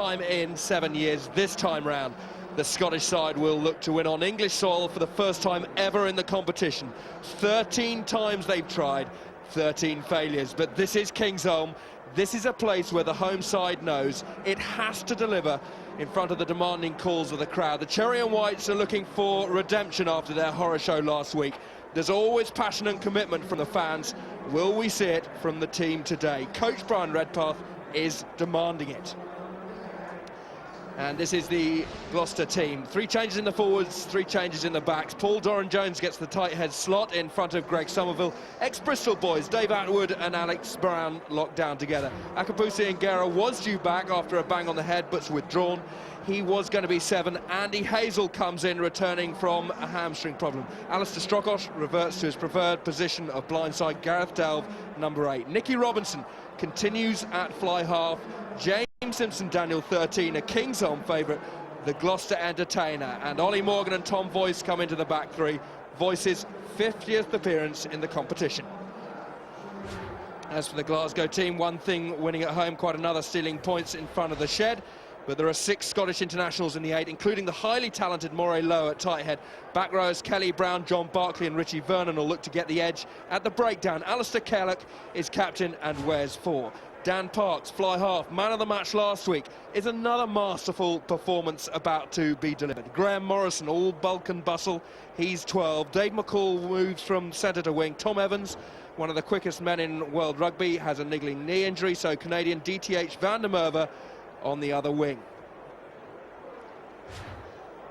time in 7 years. This time round, the Scottish side will look to win on English soil for the first time ever in the competition. 13 times they've tried, 13 failures, but this is Kingsholm. This is a place where the home side knows it has to deliver in front of the demanding calls of the crowd. The Cherry and Whites are looking for redemption after their horror show last week. There's always passion and commitment from the fans. Will we see it from the team today? Coach Brian Redpath is demanding it. And this is the Gloucester team. 3 changes in the forwards, 3 changes in the backs. Paul Doran-Jones gets the tight head slot in front of Greg Somerville. Ex-Bristol boys, Dave Atwood and Alex Brown locked down together. Akabusi Ngera was due back after a bang on the head, but's withdrawn. He was going to be 7. Andy Hazel comes in, returning from a hamstring problem. Alistair Strokosh reverts to his preferred position of blindside. Gareth Delve, number 8. Nicky Robinson continues at fly half. James Simpson Daniel 13, a Kingsholm favourite, the Gloucester entertainer, and Ollie Morgan and Tom Voice come into the back 3. Voice's 50th appearance in the competition. As for the Glasgow team, one thing winning at home, quite another stealing points in front of the shed. But there are 6 Scottish internationals in the 8, including the highly talented Moray Lowe at tight head. Back rows, Kelly Brown, John Barkley and Richie Vernon will look to get the edge at the breakdown. Alistair Kellock is captain and wears 4. Dan Parks, fly half, man of the match last week, is another masterful performance about to be delivered. Graham Morrison, all bulk and bustle, he's 12. Dave McCall moves from centre to wing. Tom Evans, one of the quickest men in world rugby, has a niggling knee injury, so Canadian DTH Van der Merwe on the other wing.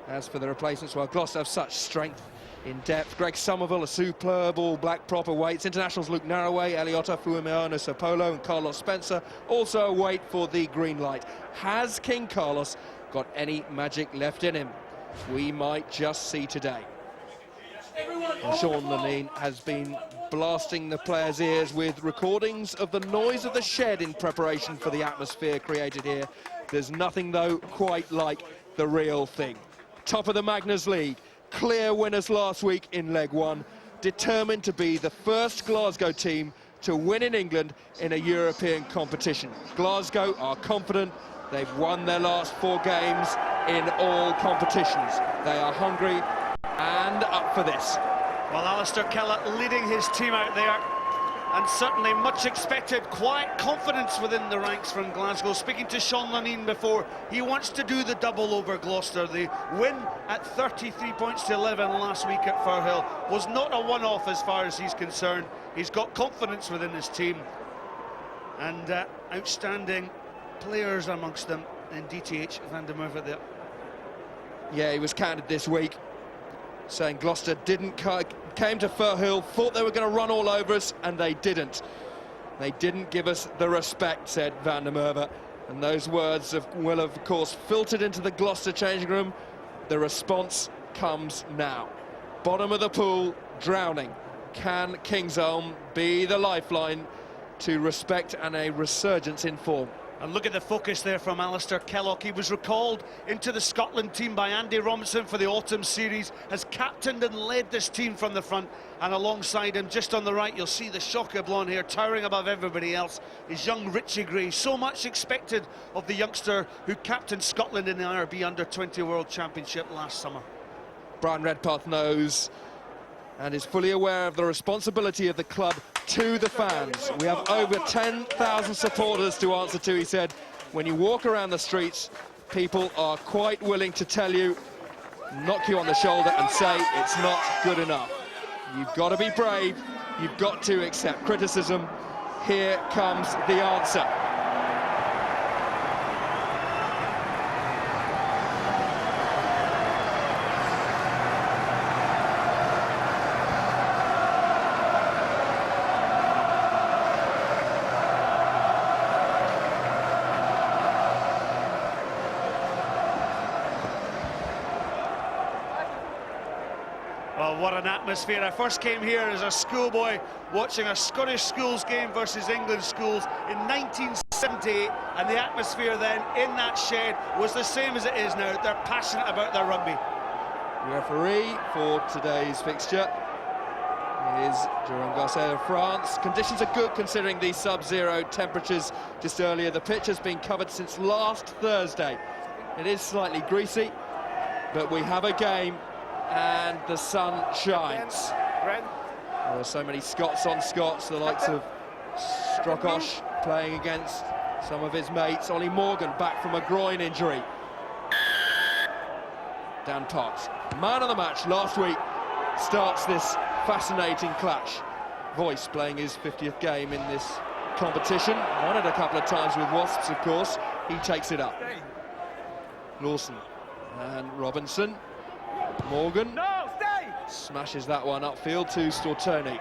As for the replacements, well, Gloucester have such strength in depth. Greg Somerville, a superb all black proper weights. Internationals Luke Narroway, Eliota Fuimeano Sapolo and Carlos Spencer also a weight for the green light. Has King Carlos got any magic left in him? We might just see today. And Sean Lanine has been blasting the players' ears with recordings of the noise of the shed in preparation for the atmosphere created here. There's nothing, though, quite like the real thing. Top of the Magners League, clear winners last week in leg 1, determined to be the first Glasgow team to win in England in a European competition. Glasgow are confident. They've won their last 4 games in all competitions. They are hungry and up for this. Well, Alistair Kellett leading his team out there, and certainly much expected, quiet confidence within the ranks from Glasgow. Speaking to Sean Lanine before, he wants to do the double over Gloucester. The win at 33 points to 11 last week at Firhill was not a one-off as far as he's concerned. He's got confidence within his team, and outstanding players amongst them in DTH Van der Merwe there. Yeah, he was candid this week, saying Gloucester came to Firhill, thought they were going to run all over us, and they didn't. They didn't give us the respect, said Van der Merwe. And those words will, of course, filtered into the Gloucester changing room. The response comes now. Bottom of the pool, drowning. Can Kingsholm be the lifeline to respect and a resurgence in form? And look at the focus there from Alistair Kellogg. He was recalled into the Scotland team by Andy Robinson for the autumn series, has captained and led this team from the front, and alongside him, just on the right, you'll see the shocker blonde hair towering above everybody else, is young Richie Gray. So much expected of the youngster who captained Scotland in the IRB Under-20 World Championship last summer. Brian Redpath knows and is fully aware of the responsibility of the club to the fans. We have over 10,000 supporters to answer to, he said. When you walk around the streets, people are quite willing to tell you, knock you on the shoulder and say it's not good enough. You've got to be brave, you've got to accept criticism. Here comes the answer. Well, what an atmosphere. I first came here as a schoolboy watching a Scottish schools game versus England schools in 1978, and the atmosphere then in that shed was the same as it is now. They're passionate about their rugby. Referee for today's fixture is Jérôme Garcia of France. Conditions are good considering these sub-zero temperatures just earlier. The pitch has been covered since last Thursday. It is slightly greasy, but we have a game and the sun shines. There are so many Scots on Scots, the likes of Strokosz playing against some of his mates. Ollie Morgan back from a groin injury. Dan Parks, man of the match last week, starts this fascinating clash. Voice playing his 50th game in this competition. Won it a couple of times with Wasps, of course. He takes it up. Lawson and Robinson. Morgan smashes that one upfield to Stortoni.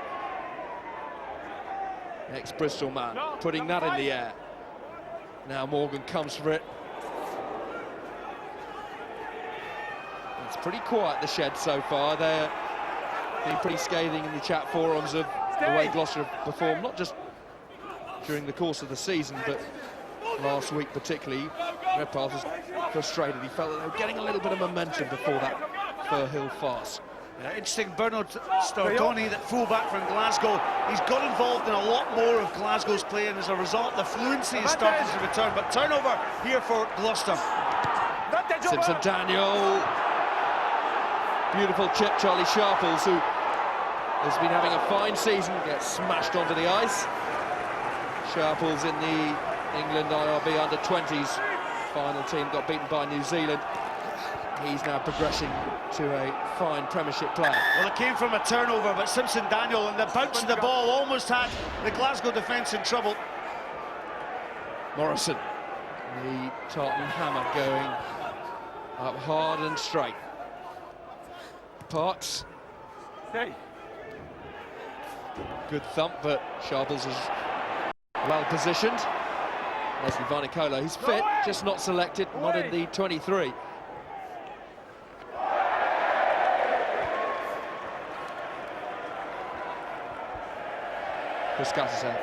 Ex-Bristol man, putting that in the air. Now Morgan comes for it. It's pretty quiet, the Shed, so far. They're being pretty scathing in the chat forums of the way Gloucester have performed, not just during the course of the season, but last week particularly. Redpath was frustrated. He felt that they were getting a little bit of momentum before that Firhill farce. Interesting, Bernard Stortoni, that fullback from Glasgow, he's got involved in a lot more of Glasgow's play, and as a result the fluency is starting to return. But turnover here for Gloucester. Simpson Daniel, beautiful chip. Charlie Sharples, who has been having a fine season, gets smashed onto the ice. Sharples in the England IRB under-20s final team, got beaten by New Zealand. He's now progressing to a fine Premiership player. Well, it came from a turnover, but Simpson Daniel and the bounce of the ball almost had the Glasgow defence in trouble. Morrison, the Tartan hammer, going up hard and straight. Parks. Good thump, but Sharples is well positioned. Leslie Vanicola, he's fit, just not selected, not in the 23. Chris Cutter,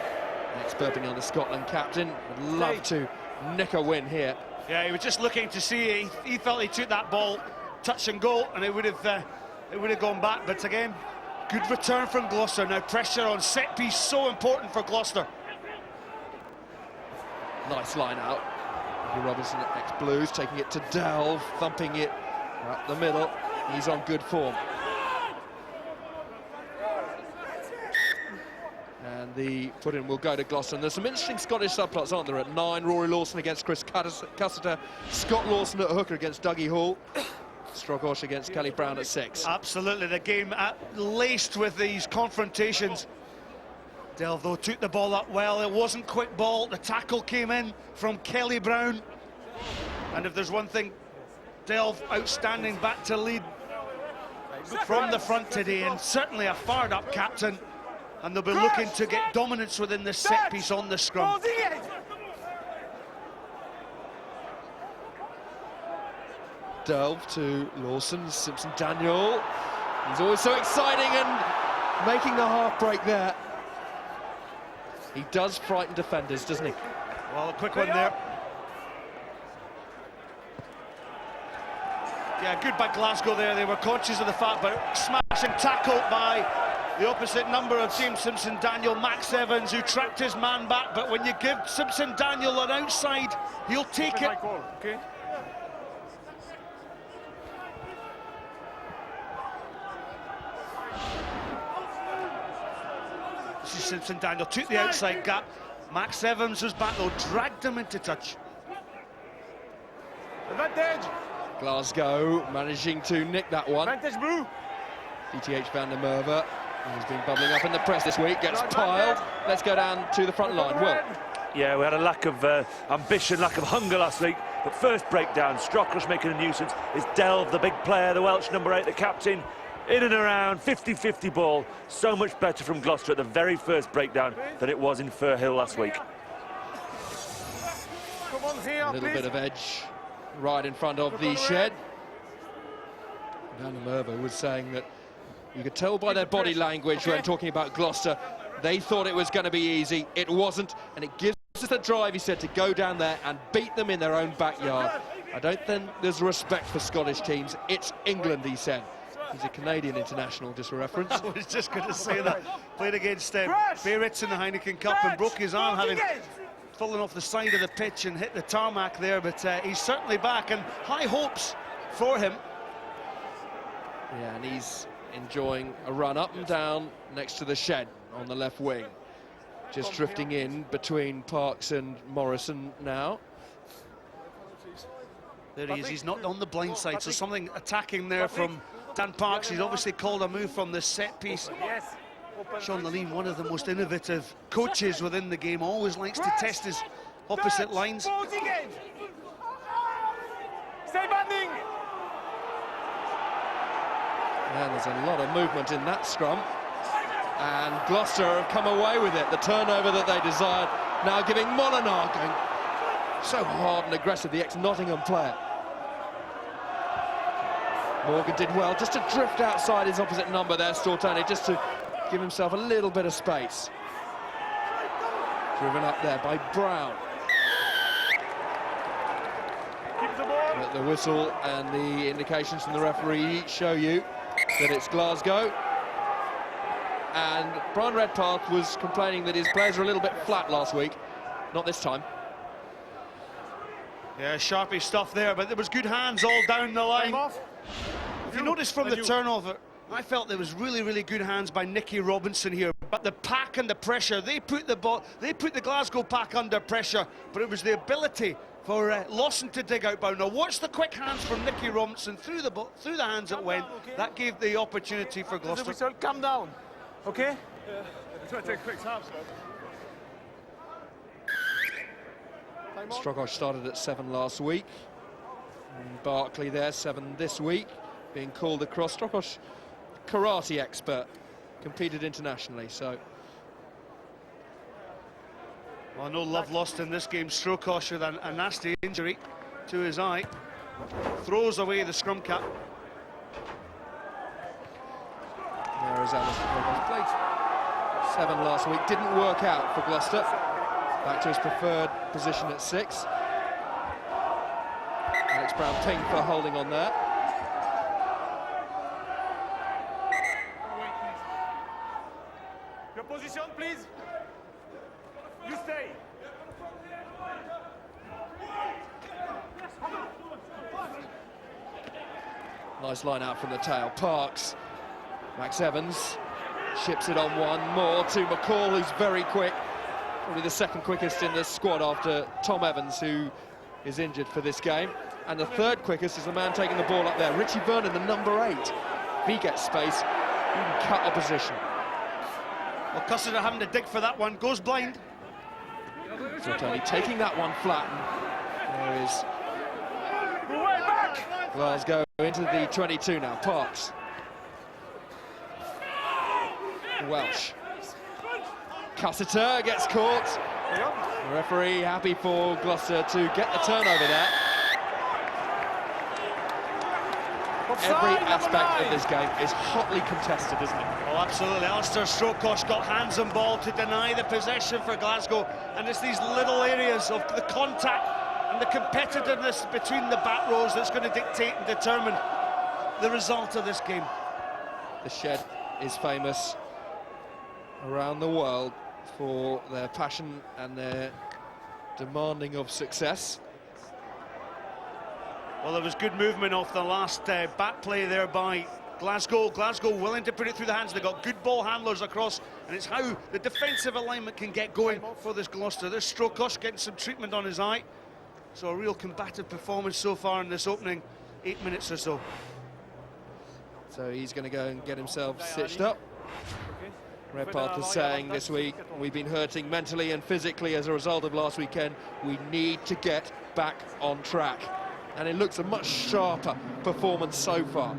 ex-Perpignan, the Scotland captain, would love to nick a win here. Yeah, he was just looking to see. He felt he took that ball, touch and go, and it would have gone back. But again, good return from Gloucester. Now pressure on set piece, so important for Gloucester. Nice line out. Robinson, ex-Blues, taking it to Delve, thumping it up the middle. He's on good form. And the put-in will go to Gloucester. And there's some interesting Scottish subplots, aren't there? At 9, Rory Lawson against Chris Cussiter. Scott Lawson at hooker against Dougie Hall. Strokosz against Kelly Brown at 6. Absolutely, the game laced with these confrontations. Delve, though, took the ball up well. It wasn't quick ball. The tackle came in from Kelly Brown. And if there's one thing, Delve outstanding back to lead from the front today, and certainly a fired-up captain. And they'll be looking to get dominance within this set piece on the scrum. Delve to Lawson, Simpson Daniel. He's always so exciting and making the half break there. He does frighten defenders, doesn't he? Well, a quick one there. Yeah, good by Glasgow there. They were conscious of the fact, but smashing tackle by the opposite number of team, Simpson Daniel. Max Evans, who tracked his man back, but when you give Simpson Daniel an outside, he'll take it. Okay. Simpson Daniel took the outside gap. Max Evans was back though, dragged him into touch. Advantage. Glasgow managing to nick that one. Advantage, Blue. DTH van der Merwe, who's been bubbling up in the press this week, gets piled. Let's go down to the front line. Will. Yeah, we had a lack of ambition, lack of hunger last week. But first breakdown, Strokosz making a nuisance. Is Delve, the big player, the Welsh number 8, the captain. In and around, 50-50 ball. So much better from Gloucester at the very first breakdown than it was in Firhill last week. Come on here, A little bit of edge right in front of the Shed. Van der Merwe was saying that you could tell by their body language when talking about Gloucester, they thought it was going to be easy. It wasn't, and it gives us the drive, he said, to go down there and beat them in their own backyard. I don't think there's respect for Scottish teams. It's England, he said. He's a Canadian international, just for reference. I was just going to say that. Played against Biarritz in the Heineken Cup and broke his arm, having fallen off the side of the pitch and hit the tarmac there, but he's certainly back, and high hopes for him. Yeah, and he's enjoying a run up and down next to the shed on the left wing. Just drifting in between Parks and Morrison now. There he is, he's not on the blind side, so something attacking there from Dan Parks. He's obviously called a move from the set piece. Sean Laline, one of the most innovative coaches within the game, always likes to test his opposite lines. And there's a lot of movement in that scrum. And Gloucester have come away with it. The turnover that they desired, now giving Molinar going so hard and aggressive, the ex-Nottingham player. Morgan did well just to drift outside his opposite number there, Stortani, just to give himself a little bit of space. Driven up there by Brown. But the whistle and the indications from the referee show you that it's Glasgow. And Brian Redpath was complaining that his players were a little bit flat last week. Not this time. Yeah, sharpy stuff there, but there was good hands all down the line. If you notice from the turnover, I felt there was really good hands by Nicky Robinson here. But the pack and the pressure, they put the Glasgow pack under pressure, but it was the ability for Lawson to dig out bound. Now watch the quick hands from Nicky Robinson through the hands it went. That gave the opportunity for Gloucester. Calm down, okay? It's going to take a quick time, Strogosh started at 7 last week. And Barkley there, 7 this week, being called across. Strogosh, karate expert, competed internationally, so. Well, no love lost in this game. Strokosh with a nasty injury to his eye. Throws away the scrum cap. There is Alistair Strogosh. Played 7 last week, didn't work out for Gloucester. Back to his preferred position at 6. Alex Brown pinged for holding on there. Your position, please. You stay. Nice line out from the tail. Parks, Max Evans ships it on one more to McCall, who's very quick. Probably the second quickest in the squad after Tom Evans, who is injured for this game. And the third quickest is the man taking the ball up there, Richie Vernon, the number 8. If he gets space, he can cut opposition. Well, Custer are having to dig for that one, goes blind. So Tony taking that one flat. And there is Glasgow into the 22 now. Parks. Welsh. Cussiter gets caught. The referee happy for Gloucester to get the turnover there. Every aspect of this game is hotly contested, isn't it? Oh, absolutely. Alistair Strokosh got hands on ball to deny the possession for Glasgow, and it's these little areas of the contact and the competitiveness between the back rows that's going to dictate and determine the result of this game. The Shed is famous around the world for their passion and their demanding of success. Well, there was good movement off the last back play there by Glasgow. Glasgow willing to put it through the hands. They've got good ball handlers across, and it's how the defensive alignment can get going for this Gloucester. There's Strokosh getting some treatment on his eye. So a real combative performance so far in this opening 8 minutes or so. So he's going to go and get himself stitched up. Redpath was saying this week, we've been hurting mentally and physically as a result of last weekend. We need to get back on track. And it looks a much sharper performance so far.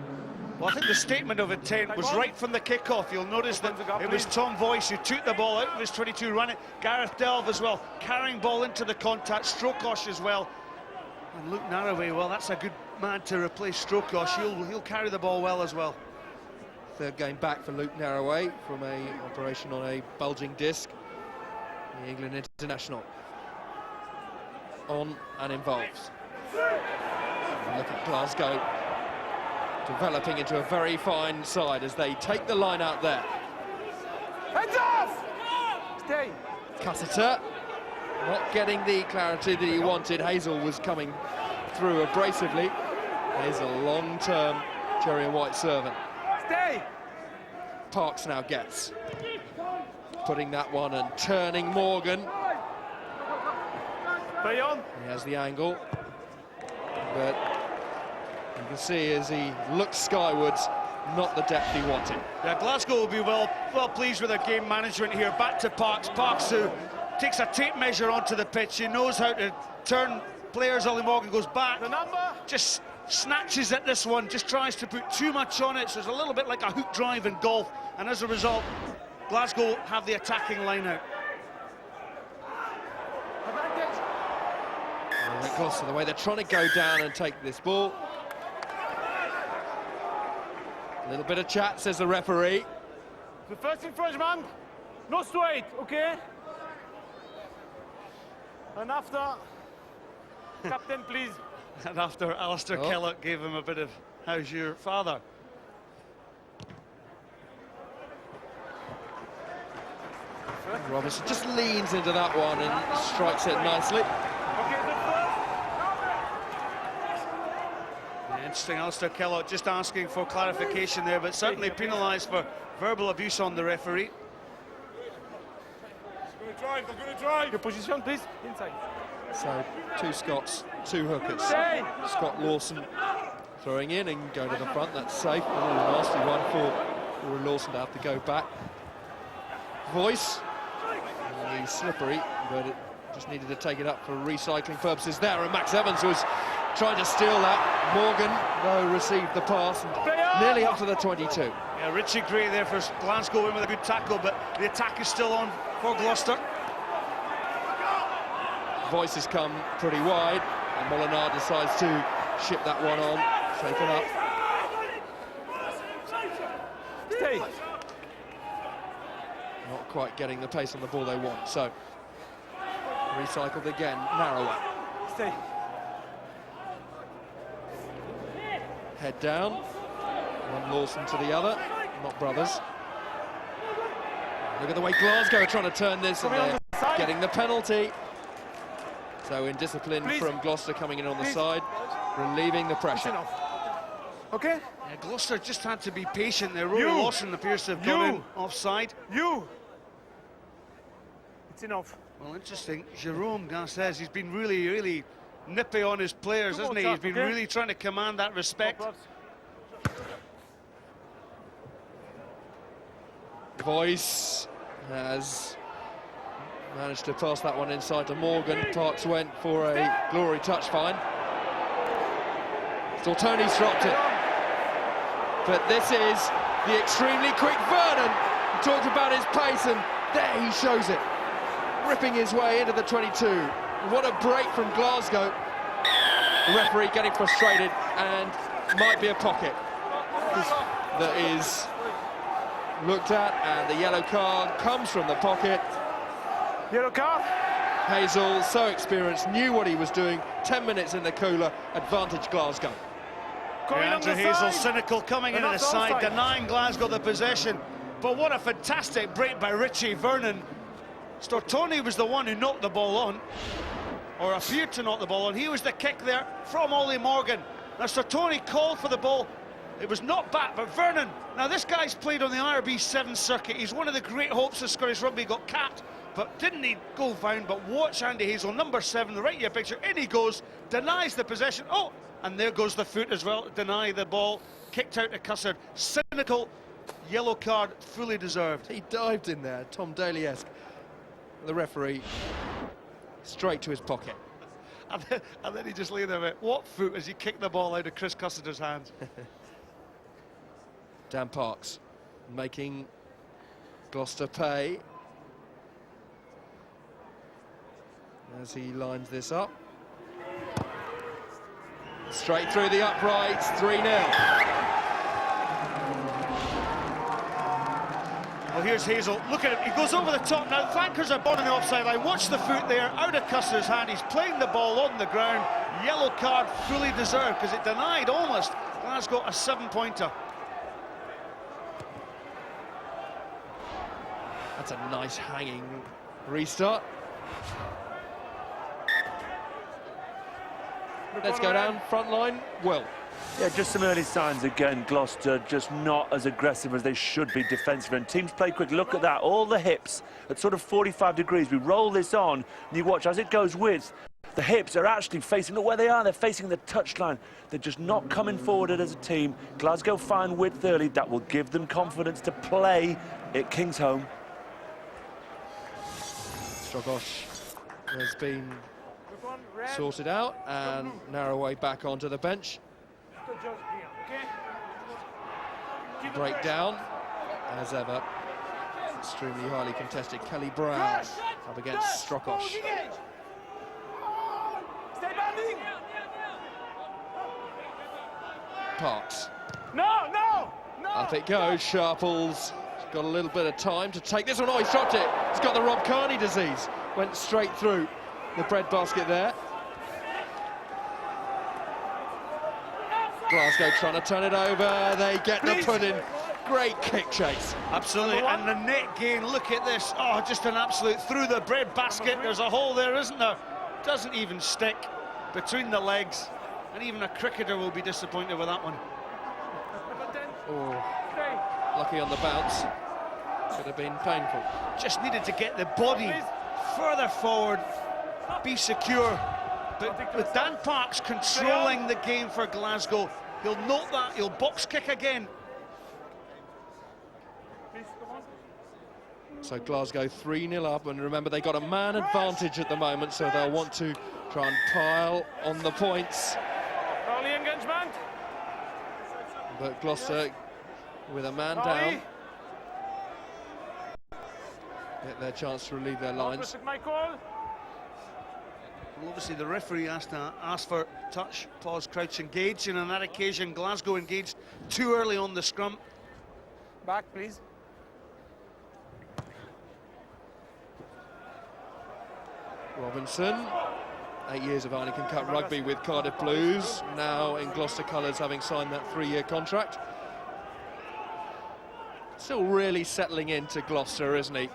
Well, I think the statement of intent was right from the kickoff. You'll notice that it was Tom Voice who took the ball out of his 22, run it. Gareth Delve as well, carrying ball into the contact. Strokosh as well. And Luke Narraway, well, that's a good man to replace Strokosh. He'll carry the ball well as well. Third game back for Luke Narraway from a operation on a bulging disc. The England international on and involved. And look at Glasgow developing into a very fine side as they take the line out there. Heads off! Stay. Cussiter not getting the clarity that he wanted. Hazel was coming through abrasively. Hazel, long-term cherry and white servant. Stay. Parks now gets. Putting that one and turning Morgan. Play on. He has the angle. But you can see as he looks skywards, not the depth he wanted. Yeah, Glasgow will be well pleased with their game management here. Back to Parks. Parks, who takes a tape measure onto the pitch. He knows how to turn players. Ollie Morgan goes back. The number. Just snatches at this one. Just tries to put too much on it. So it's a little bit like a hook drive in golf. And as a result, Glasgow have the attacking line out. Advantage. And Glos, the way they're trying to go down and take this ball. A little bit of chat, says the referee. The first infringement. No straight, okay? And after, captain, please. And after Alistair Kellett gave him a bit of, how's your father? Robinson just leans into that one and strikes it nicely. Okay, the Yeah, interesting, Alistair Kellett just asking for clarification there, but certainly penalised for verbal abuse on the referee. I'm going to drive. Your position, please. Inside. So, two Scots, two hookers. Stay. Scott Lawson throwing in and go to the front. That's safe. Oh, nasty one for Rory Lawson to have to go back. Voice. He's slippery, but it just needed to take it up for recycling purposes there. And Max Evans was trying to steal that. Morgan, though, received the pass and nearly up to the 22. Yeah, Richie Gray there for Glasgow in with a good tackle, but the attack is still on for Gloucester. Voice has come pretty wide, and Molinard decides to ship that one on, taken up. Stay. Not quite getting the pace on the ball they want, so recycled again, narrower. Stay. Head down, one Lawson to the other, not brothers. Look at the way Glasgow are trying to turn this, and they're getting the penalty. So indiscipline from Gloucester coming in on the side, relieving the pressure. Okay? Yeah, Gloucester just had to be patient there. Rory Lawson appears to have gone in offside. It's enough. Well, interesting. Jerome Garces, he's been really nippy on his players, hasn't he? He's been really trying to command that respect. Voice has managed to pass that one inside to Morgan. Parks went for a glory touch fine. Still Tony's dropped it. But this is the extremely quick Vernon. He talked about his pace, and there he shows it. Ripping his way into the 22. What a break from Glasgow. The referee getting frustrated, and might be a pocket that is looked at, and the yellow card comes from the pocket. Yellow card. Hazel, so experienced, knew what he was doing. 10 minutes in the cooler, advantage Glasgow. Yeah, Andrew Hazel, cynical, coming in at the side, denying Glasgow the possession. But what a fantastic break by Richie Vernon. Stortoni was the one who knocked the ball on, or appeared to knock the ball on. He was the kick there from Ollie Morgan. Now Stortoni called for the ball. It was not back, but Vernon. Now this guy's played on the IRB 7 circuit. He's one of the great hopes of Scottish rugby. Got capped, but didn't need goal found. But watch Andy Hazel, number 7, the right here picture. In he goes, denies the possession. Oh, and there goes the foot as well. Deny the ball, kicked out to Cussard. Cynical, yellow card, fully deserved. He dived in there, Tom Daly-esque. The referee straight to his pocket. And then he just lay there. What foot as he kicked the ball out of Chris Cussader's hands? Dan Parks making Gloucester pay as he lines this up. Straight through the uprights, 3-0. Well, here's Hazel. Look at him. He goes over the top. Now, flankers are on the offside line. Watch the foot there, out of Custer's hand. He's playing the ball on the ground. Yellow card fully deserved, because it denied almost Glasgow a 7-pointer. That's a nice hanging restart. Let's go down, front line, Will. Yeah, just some early signs again. Gloucester just not as aggressive as they should be defensively. And teams play quick. Look at that, all the hips at sort of 45 degrees. We roll this on, and you watch as it goes with. The hips are actually facing, look where they are, they're facing the touchline. They're just not coming forward as a team. Glasgow find width early, that will give them confidence to play at Kingsholm. Strogosh has been sorted out and Narroway back onto the bench. Breakdown, as ever. Extremely highly contested. Kelly Brown up against Strogosh. Parks. No! Up it goes, Sharples. He's got a little bit of time to take this one. Oh, he's dropped it. He's got the Rob Kearney disease. Went straight through the breadbasket there. Glasgow trying to turn it over. They get the pudding. Great kick chase. Absolutely, and the net gain, look at this. Oh, just an absolute through the breadbasket. There's a hole there, isn't there? Doesn't even stick between the legs. And even a cricketer will be disappointed with that one. Oh, lucky on the bounce. Could have been painful. Just needed to get the body further forward, be secure. But with Dan Parks controlling the game for Glasgow, he'll note that, he'll box kick again. So Glasgow 3-0 up, and remember they got a man advantage at the moment, so they'll want to try and pile on the points. Early engagement. But Gloucester with a man down get their chance to relieve their lines. Well, obviously the referee asked for touch, pause, crouch, engage, and on that occasion Glasgow engaged too early on the scrum. Back, please. Robinson, 8 years of Heineken Cup rugby with Cardiff Blues, now in Gloucester colours, having signed that 3-year contract. Still really settling into Gloucester, isn't he?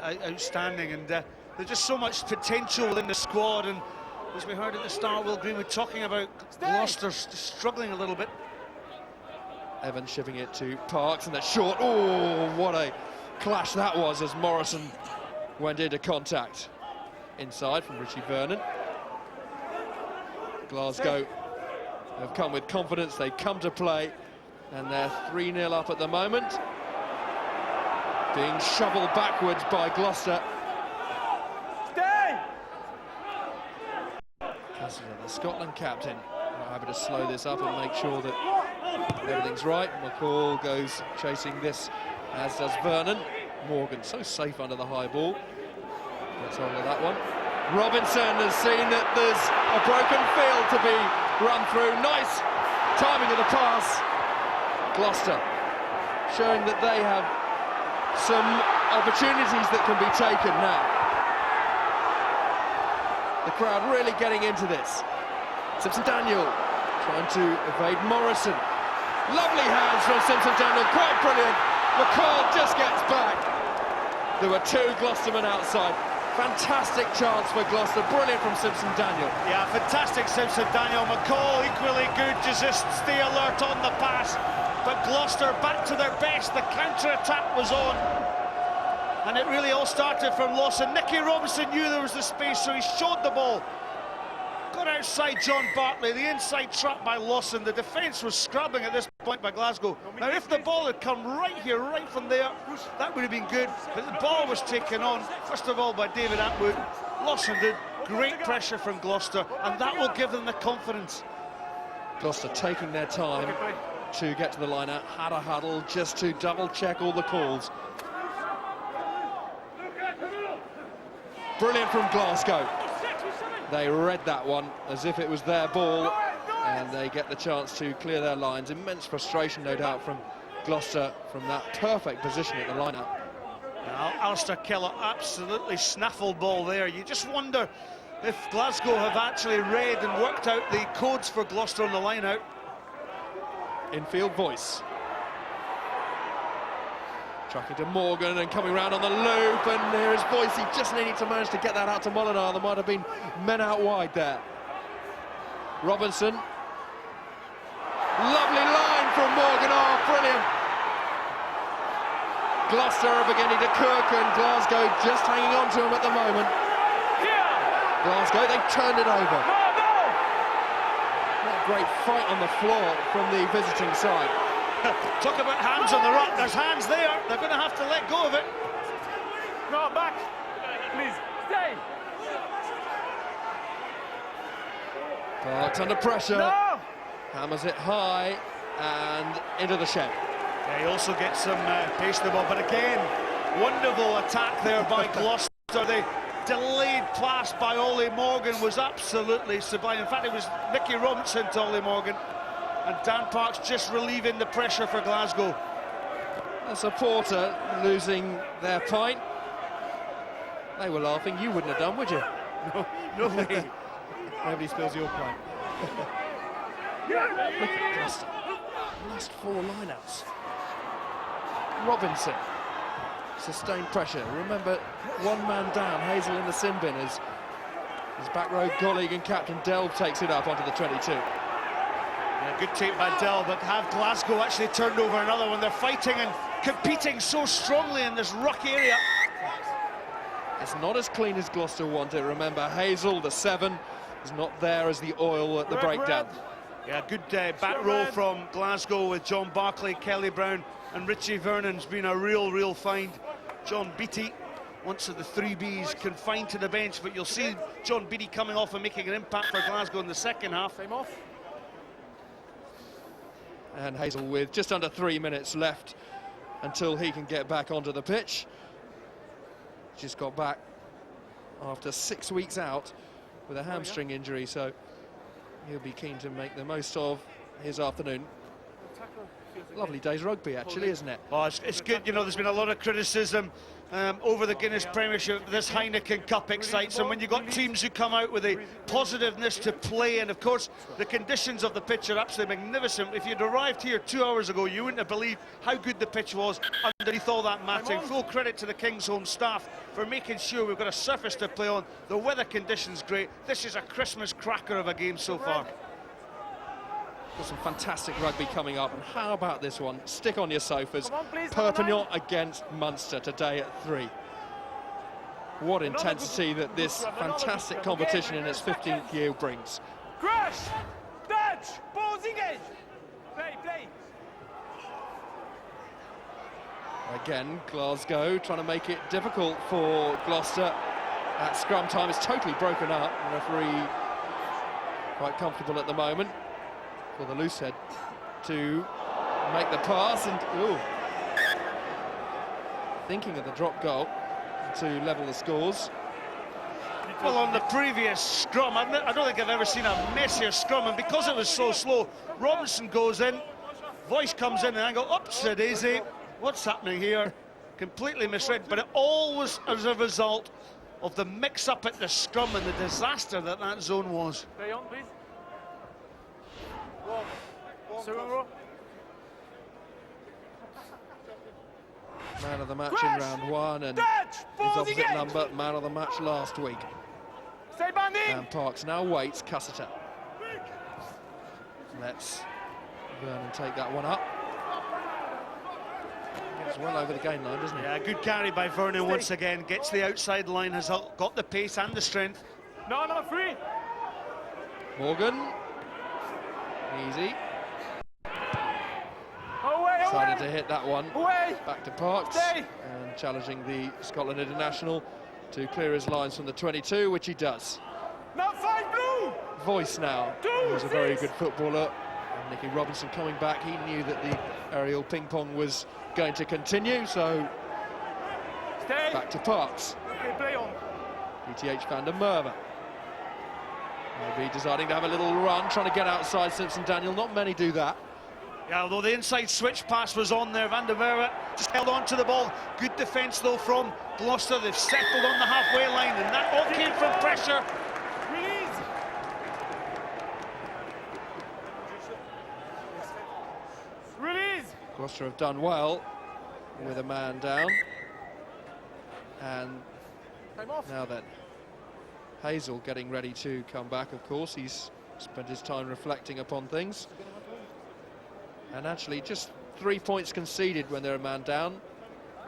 Outstanding, and there's just so much potential within the squad, and as we heard at the start, Will Greenwood talking about Gloucester struggling a little bit. Evans shipping it to Parks, and that short, oh, what a clash that was as Morrison went into contact. Inside from Richie Vernon. Glasgow have come with confidence, they've come to play, and they're 3-0 up at the moment. Being shoveled backwards by Gloucester. Cassidy, the Scotland captain, happy to slow this up and make sure that everything's right. McCall goes chasing this, as does Vernon. Morgan so safe under the high ball. Gets hold of that one. Robinson has seen that there's a broken field to be run through. Nice timing of the pass. Gloucester showing that they have some opportunities that can be taken now. The crowd really getting into this. Simpson Daniel trying to evade Morrison. Lovely hands from Simpson Daniel, quite brilliant. McCall just gets back. There were two Gloucestermen outside. Fantastic chance for Gloucester, brilliant from Simpson Daniel. Yeah, fantastic Simpson Daniel. McCall equally good, just stay alert on the pass. But Gloucester back to their best, the counter-attack was on. And it really all started from Lawson. Nicky Robinson knew there was the space, so he showed the ball. Got outside John Bartley, the inside trap by Lawson. The defence was scrubbing at this point by Glasgow. Now, if the ball had come right here, right from there, that would have been good. But the ball was taken on, first of all, by David Atwood. Lawson did great pressure from Gloucester, and that will give them the confidence. Gloucester taking their time to get to the line out, had a huddle just to double-check all the calls. Brilliant from Glasgow. They read that one as if it was their ball, and they get the chance to clear their lines. Immense frustration, no doubt, from Gloucester from that perfect position at the line-out. Alistair Keller, absolutely snaffle ball there. You just wonder if Glasgow have actually read and worked out the codes for Gloucester on the line-out. Infield Voice. Tracking to Morgan and coming round on the loop, and here's Voice. He just needed to manage to get that out to Molinar. There might have been men out wide there. Robinson. Lovely line from Morgan. Oh, brilliant. Gloucester are beginning to cook, and Glasgow just hanging on to him at the moment. Glasgow, they've turned it over. What a great fight on the floor from the visiting side. Talk about hands on the rock. There's hands there. They're going to have to let go of it. No, back. Please, stay. Parks under pressure. No. Hammers it high and into the shed. Yeah, he also gets some pace in the ball, but again, wonderful attack there by Gloucester. The delayed pass by Ollie Morgan was absolutely sublime. In fact, it was Nicky Robinson to Ollie Morgan, and Dan Parks just relieving the pressure for Glasgow. A supporter losing their pint. They were laughing. You wouldn't have done, would you? No way. Nobody spills your pint. Look at Gloucester. Last 4 lineouts. Robinson. Sustained pressure. Remember, one man down, Hazel in the sin bin as his back row colleague and captain Delve takes it up onto the 22. Yeah, good take by Dell, but have Glasgow actually turned over another one? They're fighting and competing so strongly in this ruck area. It's not as clean as Gloucester want it. Remember, Hazel, the 7, is not there as the oil at the breakdown. Yeah, good back row from Glasgow with John Barclay, Kelly Brown and Richie Vernon's been a real find. John Beattie, once of the 3Bs, confined to the bench, but you'll see John Beattie coming off and making an impact for Glasgow in the second half. Time off. And Hazel with just under 3 minutes left until he can get back onto the pitch. Just got back after 6 weeks out with a hamstring injury, so he'll be keen to make the most of his afternoon. Lovely day's rugby, actually, isn't it? Oh, it's good. You know, there's been a lot of criticism over the Guinness Premiership. This Heineken Cup excites, and when you've got teams who come out with a positiveness to play, and of course the conditions of the pitch are absolutely magnificent. If you'd arrived here 2 hours ago, you wouldn't have believed how good the pitch was underneath all that matting. Full credit to the Kingsholm staff for making sure we've got a surface to play on. The weather conditions great. This is a Christmas cracker of a game so far. Got some fantastic rugby coming up, and how about this one? Stick on your sofas. Come on, please, Perpignan against Munster today at 3. What intensity that this fantastic competition in its 15th year brings. Crash! Touch! Pause, engage! Play! Again, Glasgow trying to make it difficult for Gloucester. At scrum time is totally broken up. The referee quite comfortable at the moment for the loose head to make the pass, and thinking of the drop goal to level the scores. Well, on the previous scrum, I don't think I've ever seen a messier scrum, and because it was so slow, Robinson goes in, Voice comes in, and I go, upsa daisy, what's happening here? Completely misread, but it all was as a result of the mix-up at the scrum and the disaster that zone was. Stay on, please. Second row. Man of the match in round 1, and his opposite number, man of the match last week. Stay banding. And Parks now waits, Cassiter. Let's Vernon take that one up. Gets well over the gain line, doesn't he? Yeah, good carry by Vernon once again. Gets the outside line, has got the pace and the strength. No, free. Morgan. Easy. Away. Decided to hit that one. Away. Back to Parks. Stay. And challenging the Scotland international to clear his lines from the 22, which he does. Now 5 blue. Voice now. He was a very good footballer. And Nicky Robinson coming back, he knew that the aerial ping pong was going to continue, so Stay. back to Parks. Okay, play on. PTH van der Merwe. Maybe deciding to have a little run, trying to get outside Simpson Daniel. Not many do that. Yeah, although the inside switch pass was on there, Van der Merwe just held on to the ball. Good defence though from Gloucester. They've settled on the halfway line, and that all came from pressure Gloucester have done well with a man down. And now then, Hazel getting ready to come back, of course. He's spent his time reflecting upon things. And actually, just 3 points conceded when they're a man down.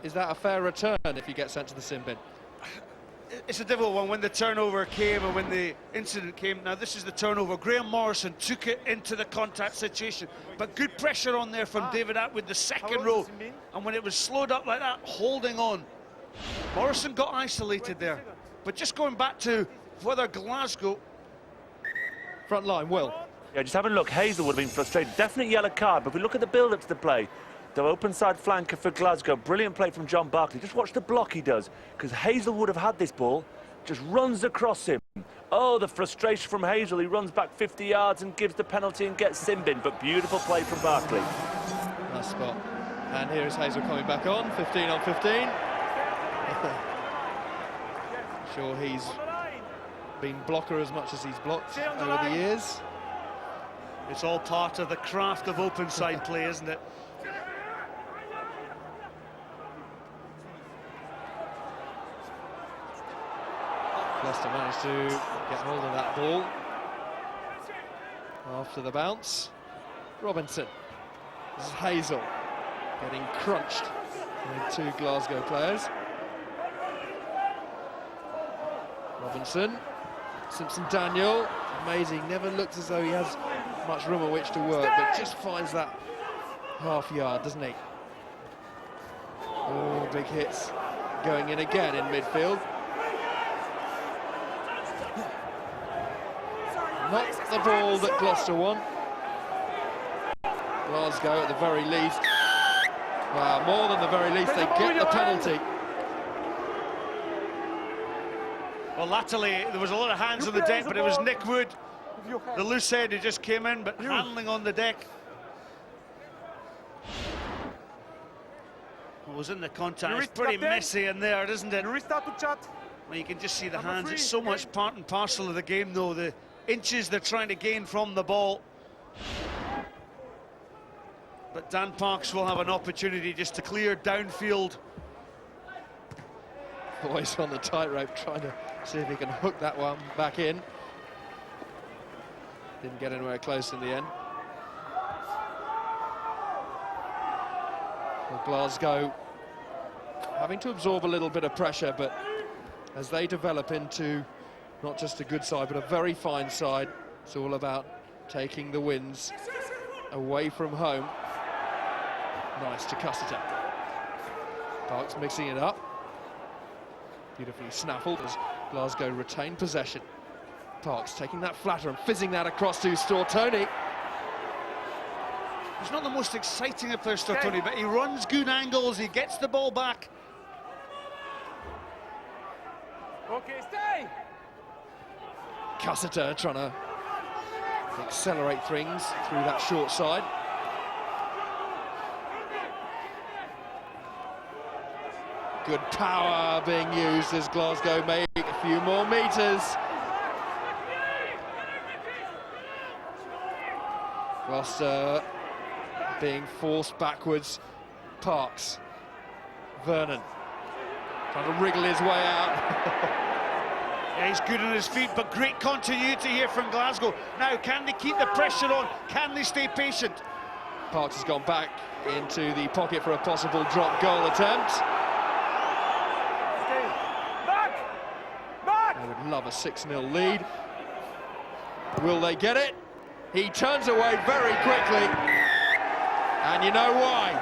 Is that a fair return if you get sent to the sin bin? It's a difficult one when the turnover came and when the incident came. Now this is the turnover. Graham Morrison took it into the contact situation, but good pressure on there from David Atwood, the second row. And when it was slowed up like that, holding on, Morrison got isolated there. But just going back to whether Glasgow... Front line, Will. Yeah, just having a look, Hazel would have been frustrated. Definite yellow card, but if we look at the build-up to the play, the open side flanker for Glasgow, brilliant play from John Barkley. Just watch the block he does, because Hazel would have had this ball, just runs across him. Oh, the frustration from Hazel. He runs back 50 yards and gives the penalty and gets sin bin, but beautiful play from Barkley. Nice spot. And here is Hazel coming back on, 15 on 15. Sure, he's been blocker as much as he's blocked over the years. It's all part of the craft of open side play, isn't it? Gloucester managed to get hold of that ball after the bounce. Robinson. This is Hazel getting crunched with 2 Glasgow players. Robinson, Simpson-Daniel, amazing, never looks as though he has much room on which to work, but just finds that half yard, doesn't he? Oh, big hits going in again in midfield. Not the ball that Gloucester won. Glasgow at the very least. Well, more than the very least, they get the penalty. Well, latterly, there was a lot of hands on the deck, but it was Nick Wood, the loose head, who just came in, but handling on the deck. It was in the contact. It's pretty messy in there, isn't it? Well, you can just see the hands. It's so much part and parcel of the game, though. The inches they're trying to gain from the ball. But Dan Parks will have an opportunity just to clear downfield. Boys on the tightrope trying to see if he can hook that one back in. Didn't get anywhere close in the end. Well, Glasgow having to absorb a little bit of pressure, but as they develop into not just a good side, but a very fine side, it's all about taking the wins away from home. Nice to Cussiter. Parks mixing it up. Beautifully snaffled as Glasgow retain possession. Parks taking that flatter and fizzing that across to Stortoni. He's not the most exciting of players, Stortoni, but he runs good angles, he gets the ball back. Okay, stay! Cussiter trying to accelerate things through that short side. Good power being used as Glasgow make a few more meters. Gloucester being forced backwards. Parks. Vernon trying to wriggle his way out. Yeah, he's good on his feet, but great continuity here from Glasgow. Now, can they keep the pressure on? Can they stay patient? Parks has gone back into the pocket for a possible drop goal attempt. I would love a 6-0 lead. Will they get it? He turns away very quickly. And you know why?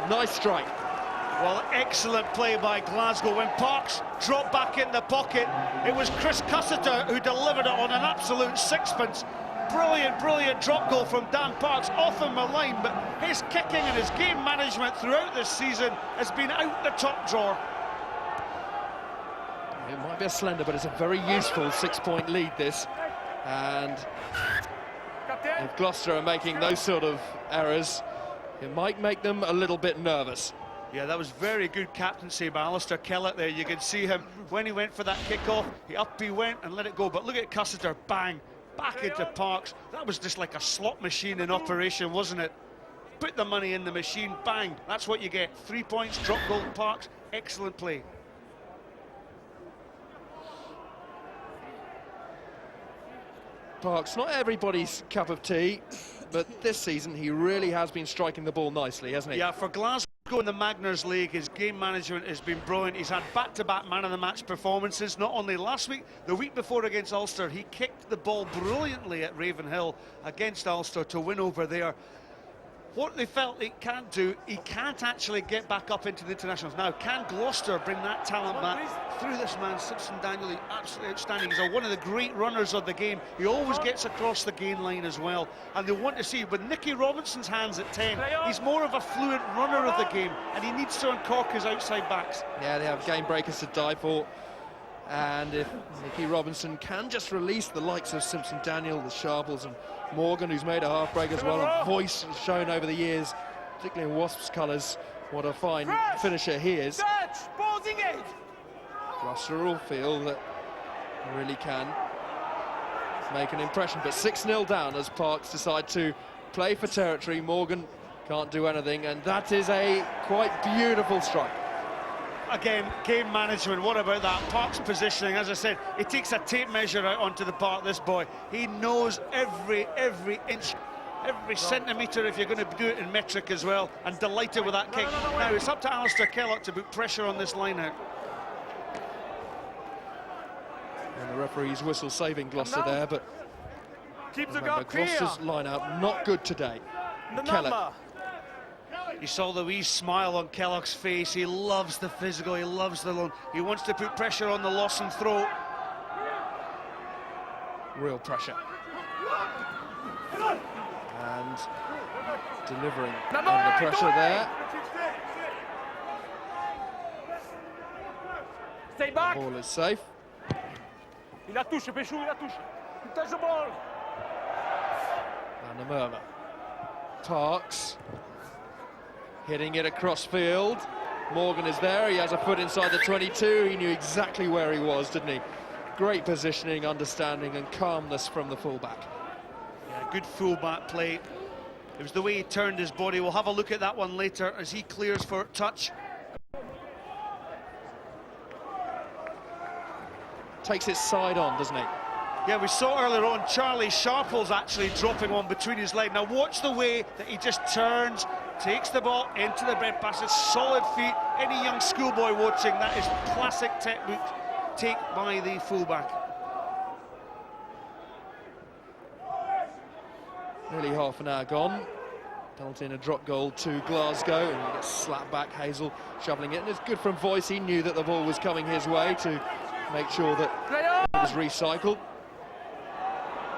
Nice strike. Well, excellent play by Glasgow. When Parks dropped back in the pocket, it was Chris Cussiter who delivered it on an absolute sixpence. Brilliant, brilliant drop goal from Dan Parks off the line, but his kicking and his game management throughout this season has been out the top drawer. It might be a slender, but it's a very useful 6-point lead, this. And if Gloucester are making those sort of errors, it might make them a little bit nervous. Yeah, that was very good captaincy by Alistair Kellett there. You can see him when he went for that kick-off, he went and let it go. But look at Cussiter, bang, back into Parks. That was just like a slot machine in operation, wasn't it? put the money in the machine, bang, that's what you get. 3 points, drop goal, Parks, excellent play. Parks, not everybody's cup of tea, but this season he really has been striking the ball nicely, hasn't he? Yeah, for Glasgow in the Magners League, his game management has been brilliant. He's had back-to-back man-of-the-match performances, not only last week, the week before against Ulster. He kicked the ball brilliantly at Ravenhill against Ulster to win over there. What they felt he can't do, he can't actually get back up into the internationals. Now, can Gloucester bring that talent back through this man, Simpson Daniel? He's absolutely outstanding. He's one of the great runners of the game. He always gets across the gain line as well. And they want to see, with Nicky Robinson's hands at 10, he's more of a fluid runner of the game, and he needs to uncork his outside backs. Yeah, they have game breakers to die for. And if Nicky Robinson can just release the likes of Simpson Daniel, the Sharples and Morgan, who's made a half break as well, and voice has shown over the years, particularly in Wasps colours, what a fine finisher he is. Gloucester will feel that he really can make an impression, but 6-0 down as Parks decide to play for territory. Morgan can't do anything, and that is a quite beautiful strike. Again, game management, what about that? Park's positioning, as I said, he takes a tape measure out onto the park, this boy. He knows every inch, every centimetre, if you're going to do it in metric as well, and delighted with that kick. Now, it's up to Alistair Kellogg to put pressure on this line out. And the referee's whistle saving Gloucester there, but Keep the remember, guard clear. Gloucester's line-out not good today. Kellogg. You saw the wee smile on Kellogg's face. He loves the physical, he loves the loan. He wants to put pressure on the loss and throw. Real pressure. And delivering under pressure there. Stay back. Ball is safe. Il a touché, Péchou, il a touché. Touch the ball. And a murmur. Parks hitting it across field. Morgan is there, he has a foot inside the 22. He knew exactly where he was, didn't he? Great positioning, understanding and calmness from the fullback. Yeah, good fullback play. It was the way he turned his body. We'll have a look at that one later as he clears for touch. Takes it side on, doesn't he? Yeah, we saw earlier on Charlie Sharples actually dropping one between his legs. Now watch the way that he just turns, takes the ball into the bread passes, solid feet. Any young schoolboy watching, that is classic technique take by the fullback. Nearly half an hour gone. Penalty and a drop goal to Glasgow, and he gets slapped back. Hazel shoveling it, and it's good from Voice. He knew that the ball was coming his way to make sure that it was recycled.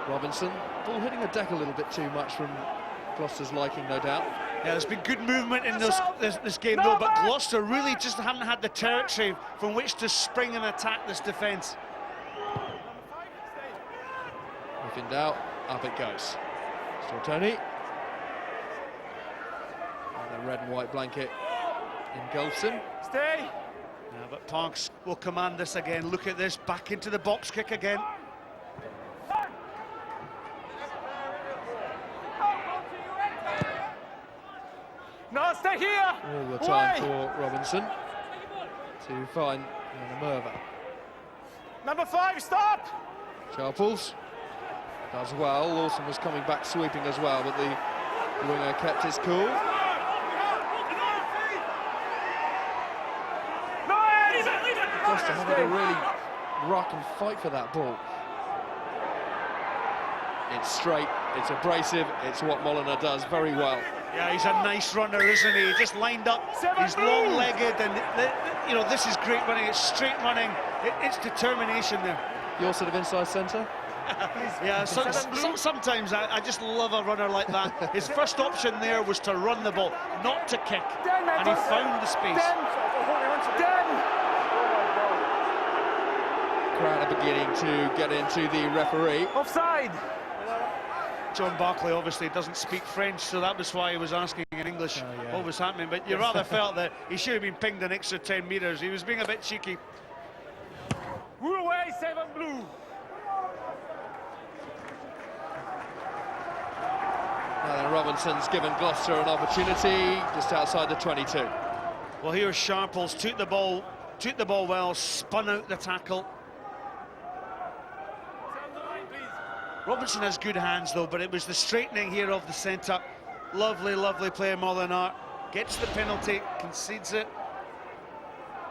Robinson, ball hitting the deck a little bit too much from Gloucester's liking, no doubt. Yeah, there's been good movement in this game though, but Gloucester really just haven't had the territory from which to spring and attack this defence. If in doubt, up it goes. Still Tony. And the red and white blanket engulfs him. Stay. Yeah, but Parks will command this again. Look at this, back into the box kick again. No, stay here. All the time for Robinson to find Merva. Number 5, stop. Sharples does well. Lawson was coming back sweeping as well, but the winger kept his cool. Gloucester having to really rock and fight for that ball. It's straight, it's abrasive, it's what Molyneux does very well. Yeah, he's a nice runner, isn't he? He just lined up, he's long-legged, and you know, this is great running, it's straight running, it's determination there. Your sort of inside centre? Yeah, sometimes I just love a runner like that. His first option there was to run the ball, not to kick, and he found the space. Crowd are beginning to get into the referee. Offside. John Barclay obviously doesn't speak French, so that was why he was asking in English what was happening. But you rather felt that he should have been pinged an extra 10 metres. He was being a bit cheeky. Rule away, 7 blue. And Robinson's given Gloucester an opportunity just outside the 22. Well, here Sharples took the ball well, spun out the tackle. Robinson has good hands though, but it was the straightening here of the centre. Lovely, lovely play, Molinar. Gets the penalty, concedes it.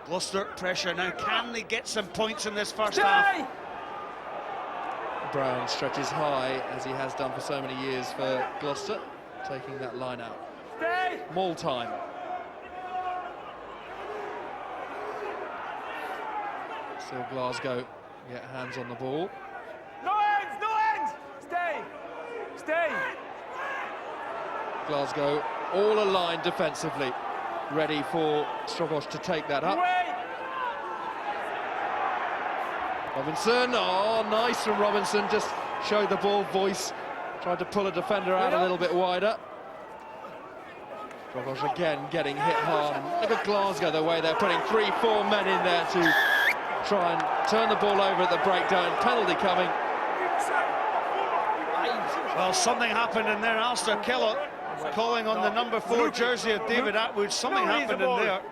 Gloucester pressure now. Can they get some points in this first half? Brown stretches high, as he has done for so many years for Gloucester, taking that line out. Maul time. Still Glasgow get hands on the ball. No hands, no hands! Stay! Stay! Glasgow all aligned defensively, ready for Strogosz to take that up. Robinson, oh, nice from Robinson, just showed the ball voice, tried to pull a defender out a little bit wider. Strogosz again getting hit hard. And look at Glasgow, the way they're putting 3-4 men in there to try and turn the ball over at the breakdown. Penalty coming. Well, something happened in there. Alistair Kellogg calling on the number 4 jersey of David Atwood. Something happened in there.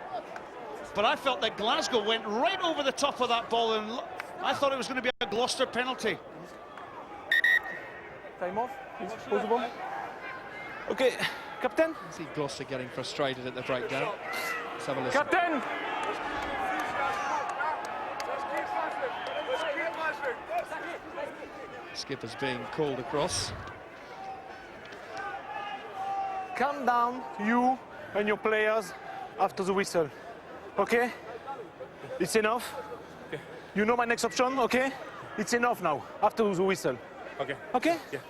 But I felt that Glasgow went right over the top of that ball, and I thought it was going to be a Gloucester penalty. Time off, please. Pause the ball. Okay, Captain. I see Gloucester getting frustrated at the breakdown. Let's have a listen. Captain! Skipper's being called across. Calm down, you and your players, after the whistle. Okay? It's enough. Okay. You know my next option, okay? It's enough now, after the whistle. Okay. Okay? Yeah.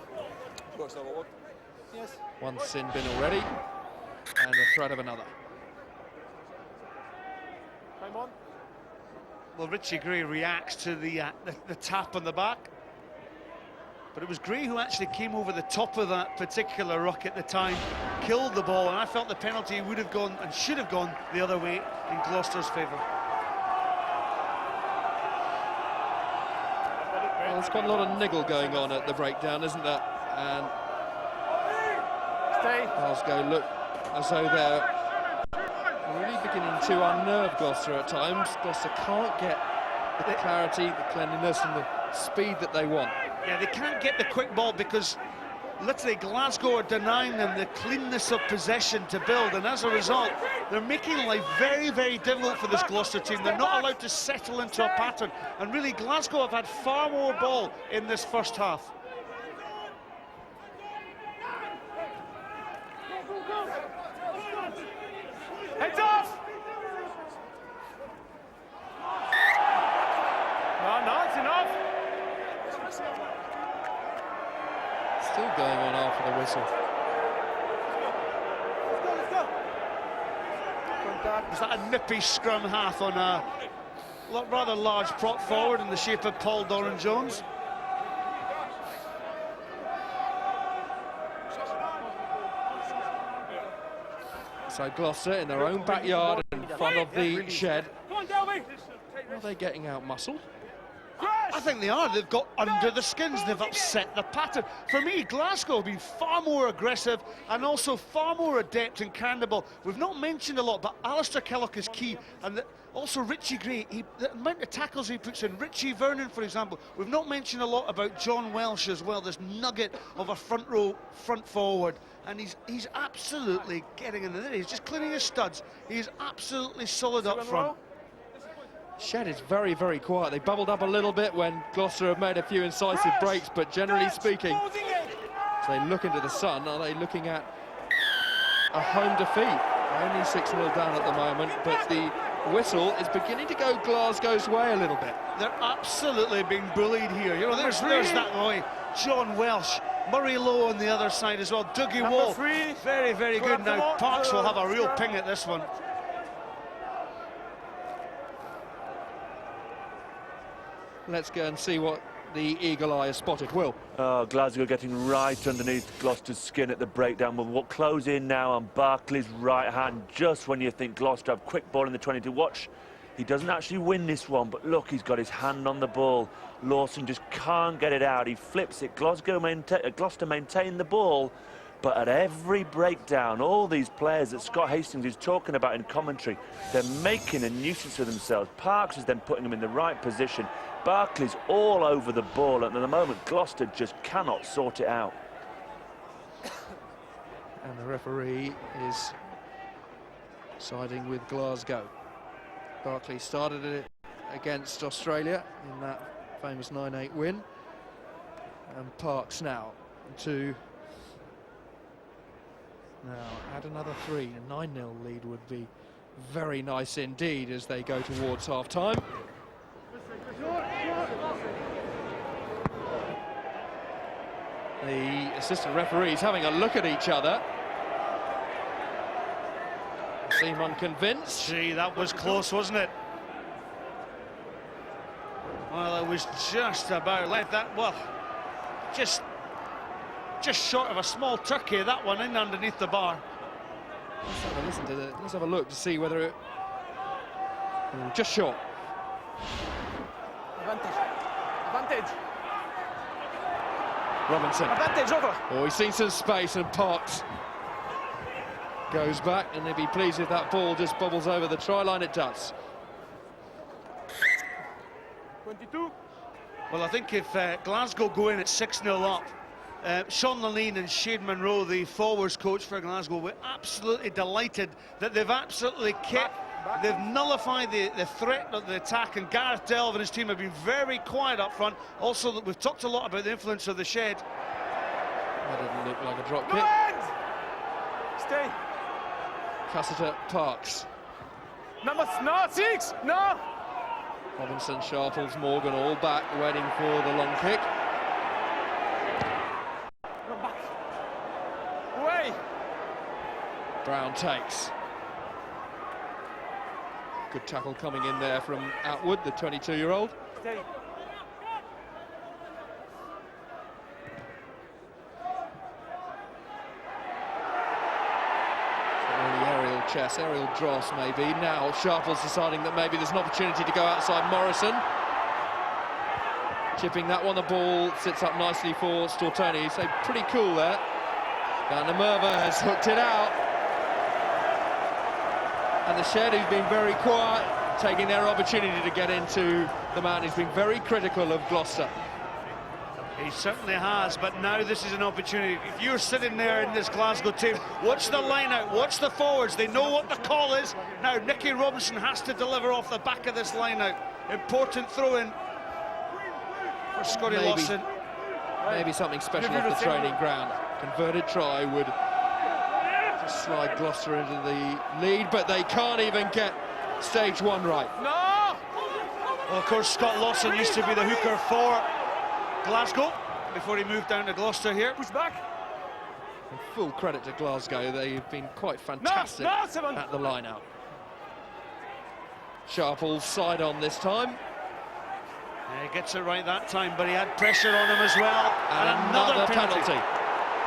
Yes. One sin bin already, and the threat of another. Time on. Well, Richie Gray reacts to the tap on the back. But it was Gray who actually came over the top of that particular ruck at the time, killed the ball, and I felt the penalty would have gone and should have gone the other way in Gloucester's favour. Well, there's quite a lot of niggle going on at the breakdown, isn't there? And Glasgow look as though they're really beginning to unnerve Gloucester at times. Gloucester can't get the clarity, the cleanliness and the speed that they want. Yeah, they can't get the quick ball because literally Glasgow are denying them the cleanness of possession to build, and as a result they're making life very, very difficult for this Gloucester team. They're not allowed to settle into a pattern, and really Glasgow have had far more ball in this first half. Heads off! No, it's enough. Still going on after the whistle. Was that a nippy scrum half on a rather large prop forward in the shape of Paul Doran-Jones? So Gloucester in their own backyard in front of the shed. Are they getting out muscle? I think they are. They've got under the skins. They've upset the pattern. For me, Glasgow have been far more aggressive and also far more adept in carrying the ball. We've not mentioned a lot, but Alistair Kellogg is key. And also Richie Gray, the amount of tackles he puts in. Richie Vernon, for example. We've not mentioned a lot about John Welsh as well, this nugget of a front row, front forward. And he's absolutely getting in there. He's just cleaning his studs. He's absolutely solid up front. Shed is very, very quiet. They bubbled up a little bit when Gloucester have made a few incisive breaks, but generally speaking, as they look into the sun, are they looking at a home defeat? Only 6-0 down at the moment, but the whistle is beginning to go Glasgow's way a little bit. They're absolutely being bullied here. You know, there's that boy, John Welsh, Murray Lowe on the other side as well, Dougie Wall. Very, very good now. Parks will have a real ping at this one. Let's go and see what the eagle eye has spotted. Will. Glasgow getting right underneath Gloucester's skin at the breakdown. We'll close in now on Barkley's right hand, just when you think Gloucester have quick ball in the 22. Watch, he doesn't actually win this one, but look, he's got his hand on the ball. Lawson just can't get it out. He flips it. Gloucester maintain the ball, But at every breakdown, all these players that Scott Hastings is talking about in commentary, they're making a nuisance of themselves. Parks is then putting them in the right position. Barkley's all over the ball, and at the moment, Gloucester just cannot sort it out. And the referee is siding with Glasgow. Barkley started it against Australia in that famous 9-8 win. And Parks now to add another 3. A 9-0 lead would be very nice indeed as they go towards half-time. The assistant referees having a look at each other. Seem unconvinced. Gee, that was close, wasn't it? Well, it was just about like that. Well, just short of a small turkey, that one in underneath the bar. Let's have a listen to the. Let's have a look to see whether it. Just short. Advantage. Robinson. Advantage over. Oh, he's seen some space, and Parks goes back, and they'd be pleased if that ball just bubbles over the try line. It does. 22. Well, I think if Glasgow go in at 6-0 up, Sean Lanine and Shane Munro, the forwards coach for Glasgow, were absolutely delighted that they've absolutely kept, they've nullified the threat of the attack, and Gareth Delve and his team have been very quiet up front. Also, that we've talked a lot about the influence of the shed. That didn't look like a drop No kick. hands. Stay. Cassiter, Parks. Number 6. No. Robinson, Sharples, Morgan all back, waiting for the long kick. No back. Away. Brown takes. Good tackle coming in there from Atwood, the 22-year-old. Stay. Chess, aerial dross maybe. Now Sharples deciding that maybe there's an opportunity to go outside Morrison. Chipping that one, the ball sits up nicely for Stortoni. So pretty cool there. Van der Merwe has hooked it out. And the shed, who's been very quiet, taking their opportunity to get into the man who's been very critical of Gloucester. He certainly has, but now this is an opportunity. If you're sitting there in this Glasgow team, watch the line out, watch the forwards. They know what the call is. Now Nicky Robinson has to deliver off the back of this line out. Important throw-in for Scotty Lawson. Maybe something special off the training ground. Converted try would just slide Gloucester into the lead, but they can't even get stage 1 right. No. Well, of course, Scott Lawson used to be the hooker for Glasgow before he moved down to Gloucester here. Push back. And full credit to Glasgow, they've been quite fantastic at the line-out. Sharples side on this time. Yeah, he gets it right that time, but he had pressure on him as well. And another penalty.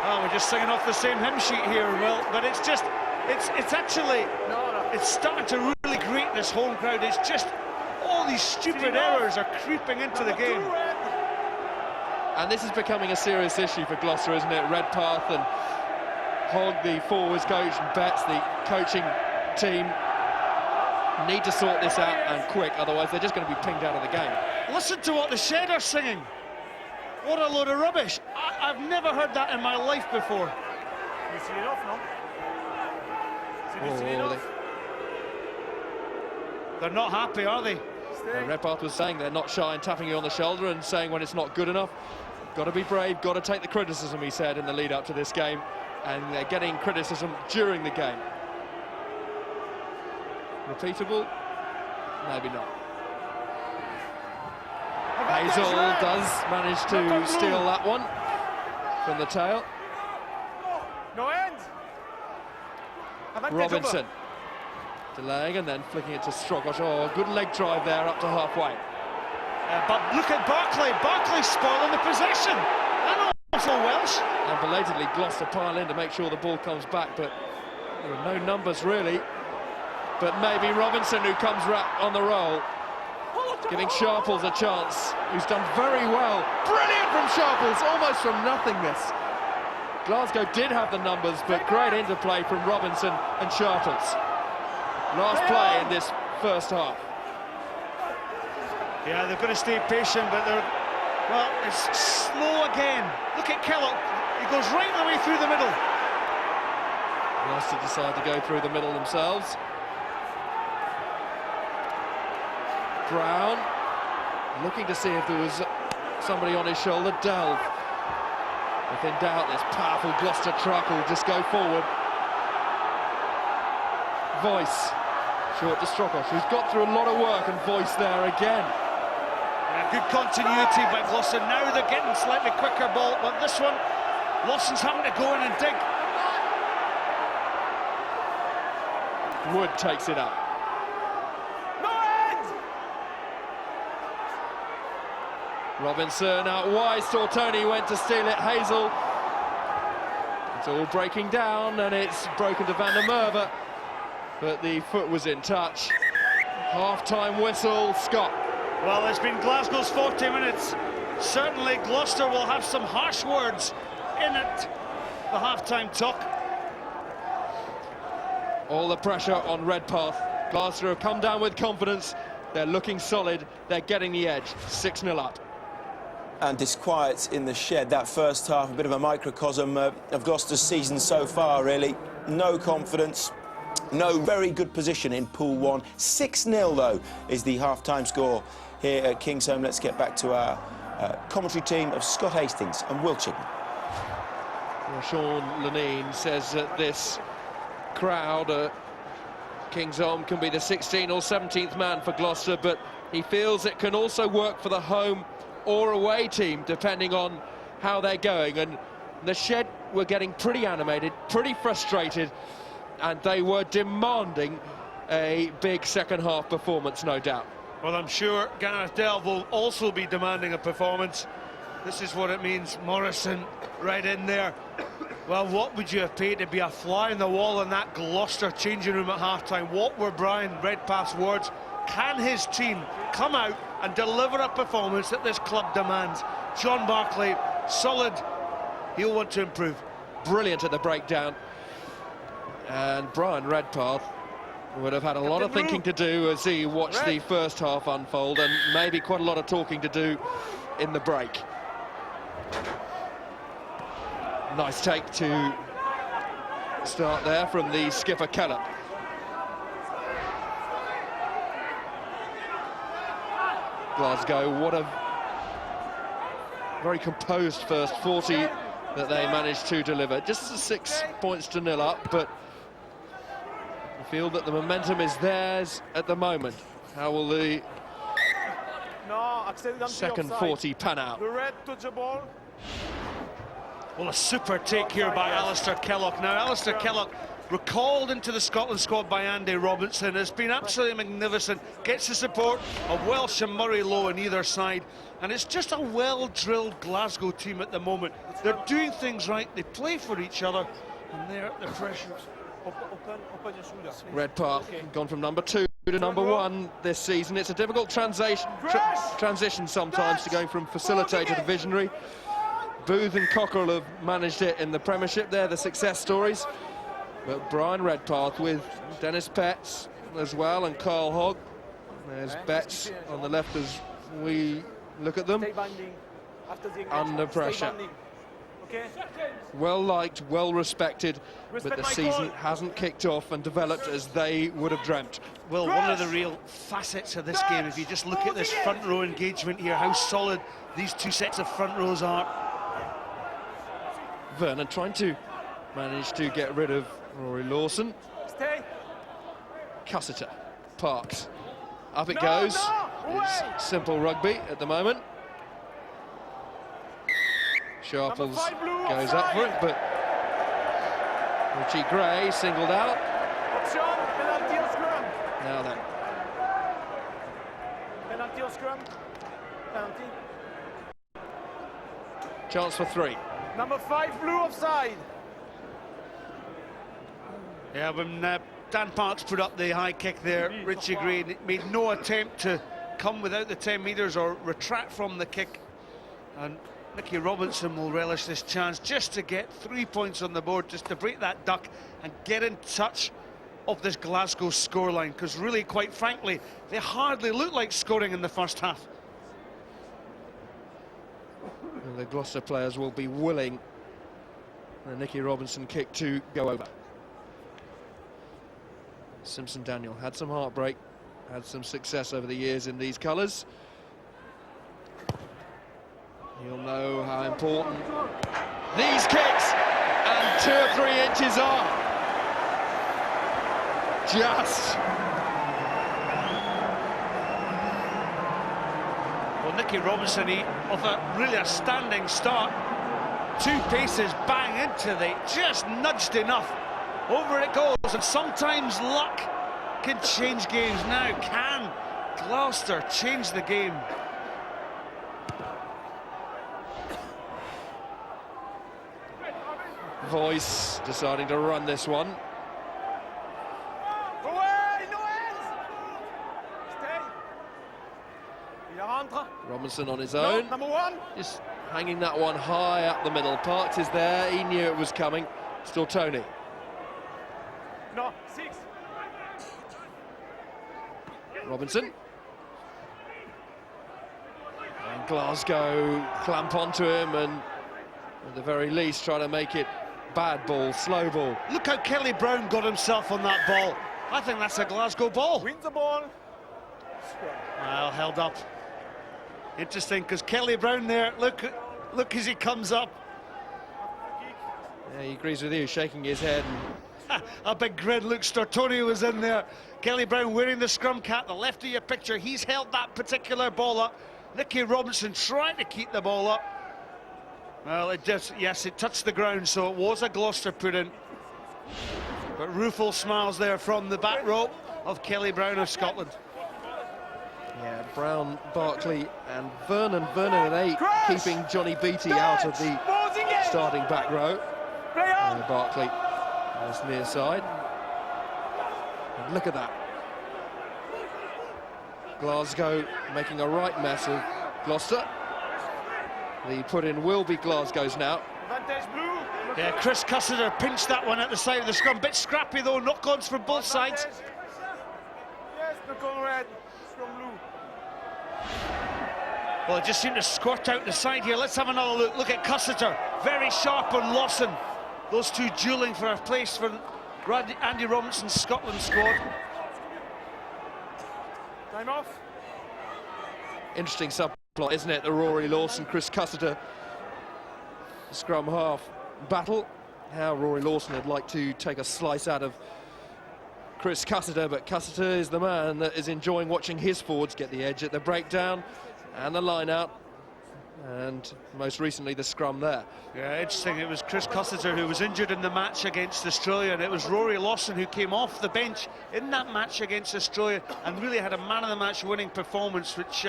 Oh, we're just singing off the same hymn sheet here, Will, but it's just, it's actually, it's starting to really grate this home crowd. It's just, all these stupid errors are creeping into the game. And this is becoming a serious issue for Gloucester, isn't it? Redpath and Hogg, the forwards coach, and Betts, the coaching team, need to sort this out and quick, otherwise they're just going to be pinged out of the game. Listen to what the shed are singing. What a load of rubbish. I've never heard that in my life before. You see it off now? See it off? They're not happy, are they? Redpath was saying they're not shy and tapping you on the shoulder and saying when it's not good enough. Got to be brave, got to take the criticism, he said in the lead up to this game, and they're getting criticism during the game. Repeatable? Maybe not. Hazel does manage to steal that one from the tail. No end. Robinson delaying and then flicking it to Strogosh. Oh, good leg drive there up to halfway. But look at Barkley. Barkley spoiling the possession. And also Welsh. And belatedly Gloucester pile in to make sure the ball comes back, but there are no numbers really. But maybe Robinson, who comes on the roll, giving Sharples a chance, who's done very well. Brilliant from Sharples, almost from nothingness. Glasgow did have the numbers, but great interplay from Robinson and Sharples. Last play in this first half. Yeah, they're going to stay patient, but they're... Well, it's slow again. Look at Kellogg. He goes right the way through the middle. Gloucester decide to go through the middle themselves. Brown looking to see if there was somebody on his shoulder. Delve. If in doubt, this powerful Gloucester truck will just go forward. Voice. Short to Strokos, who's got through a lot of work, and Voice there again. Yeah, good continuity by Gloucester. Now they're getting slightly quicker ball, but this one, Lawson's having to go in and dig. Wood takes it up. Robinson out wide, Tortoni went to steal it, Hazel. It's all breaking down, and it's broken to Van der Merwe, but the foot was in touch. Half-time whistle, Scott. Well, it's been Glasgow's 40 minutes. Certainly Gloucester will have some harsh words in it, the half-time talk. All the pressure on Redpath. Gloucester have come down with confidence. They're looking solid, they're getting the edge. 6-0 up. And disquiet in the shed. That first half, a bit of a microcosm of Gloucester's season so far, really. No confidence, no very good position in Pool 1. 6-0, though, is the half-time score here at Kingsholm. Let's get back to our commentary team of Scott Hastings and Will Chipman. Well, Sean Lenine says that this crowd, Kingsholm, can be the 16th or 17th man for Gloucester, but he feels it can also work for the home or away team, depending on how they're going. And the shed were getting pretty animated, pretty frustrated, and they were demanding a big second-half performance, no doubt. Well, I'm sure Gareth Delve will also be demanding a performance. This is what it means. Morrison right in there. Well, what would you have paid to be a fly in the wall in that Gloucester changing room at half-time? What were Brian Redpath's words? Can his team come out and deliver a performance that this club demands? John Barclay, solid. He'll want to improve. Brilliant at the breakdown. And Brian Redpath would have had a lot of thinking to do as he watched the first half unfold, and maybe quite a lot of talking to do in the break. Nice take to start there from the skipper Kellogg. Glasgow, what a very composed first 40 that they managed to deliver. Just 6 points to 0 up, but I feel that the momentum is theirs at the moment. How will the second 40 pan out? The red touch the ball. Well, a super take here by Alistair Kellogg. Now, Alistair Kellogg, recalled into the Scotland squad by Andy Robinson, has been absolutely magnificent. Gets the support of Welsh and Murray Lowe on either side, and it's just a well-drilled Glasgow team at the moment. They're doing things right, they play for each other, and they're at the pressure. Redpath gone from number 2 to number 1 this season. It's a difficult transition sometimes to going from facilitator to visionary. Booth and Cockerell have managed it in the Premiership. They're the success stories. But Brian Redpath with Dennis Petts as well, and Carl Hogg. There's Betts on the left as we look at them. Under pressure. Well liked, well respected, but the season hasn't kicked off and developed as they would have dreamt. Well, one of the real facets of this game, if you just look at this front row engagement here, how solid these two sets of front rows are. Vernon trying to manage to get rid of Rory Lawson. Cussiter, Parks, up it goes. It's simple rugby at the moment. Sharples goes up for it, but Richie Gray singled out. Now then. Penalty or scrum? Penalty. Chance for 3. Number 5, blue offside. Yeah, when Dan Parks put up the high kick there, Richie Gray made no attempt to come without the 10 metres or retract from the kick. And Nicky Robinson will relish this chance just to get 3 points on the board, just to break that duck and get in touch of this Glasgow scoreline, because really, quite frankly, they hardly look like scoring in the first half. And the Gloucester players will be willing the Nicky Robinson kick to go over. Simpson Daniel had some heartbreak, had some success over the years in these colours. He'll know how important these kicks and 2 or 3 inches are. Just. Well, Nicky Robinson, off really a standing start. 2 paces, bang into just nudged enough. Over it goes, and sometimes luck can change games. Now, can Gloucester change the game? Voice deciding to run this one. Robinson on his own. Number 1. Just hanging that one high up the middle. Parks is there, he knew it was coming. Still Tony. No, 6. Robinson. And Glasgow clamp onto him and at the very least try to make it bad ball, slow ball. Look how Kelly Brown got himself on that ball. I think that's a Glasgow ball. Wins the ball. Well, held up. Interesting, because Kelly Brown there, look as he comes up. Yeah, he agrees with you, shaking his head. A big grin. Look, Stortoni was in there. Kelly Brown wearing the scrum cap, the left of your picture. He's held that particular ball up. Nicky Robinson trying to keep the ball up. Well, it just, yes, it touched the ground, so it was a Gloucester put-in. But rueful smiles there from the back row of Kelly Brown of Scotland. Yeah, Brown, Barkley and Vernon at 8, keeping Johnny Beattie out of the starting back row. Barkley on his near side. And look at that. Glasgow making a right mess of Gloucester. The put-in will be Glasgow's now. Yeah, Chris Cussiter pinched that one at the side of the scrum. Bit scrappy though, knock-ons from both sides. Yes, knock-on red, scrum blue. Well, it just seemed to squirt out the side here. Let's have another look. Look at Cussiter, very sharp on Lawson. Those two duelling for a place for Andy Robinson's Scotland squad. Time off. Interesting subplot, isn't it? The Rory Lawson, Chris Cussiter scrum half battle. How Rory Lawson would like to take a slice out of Chris Cussiter, but Cussiter is the man that is enjoying watching his forwards get the edge at the breakdown and the line out, and most recently the scrum there. Yeah, interesting. It was Chris Cussiter who was injured in the match against Australia, and it was Rory Lawson who came off the bench in that match against Australia and really had a man-of-the-match winning performance, which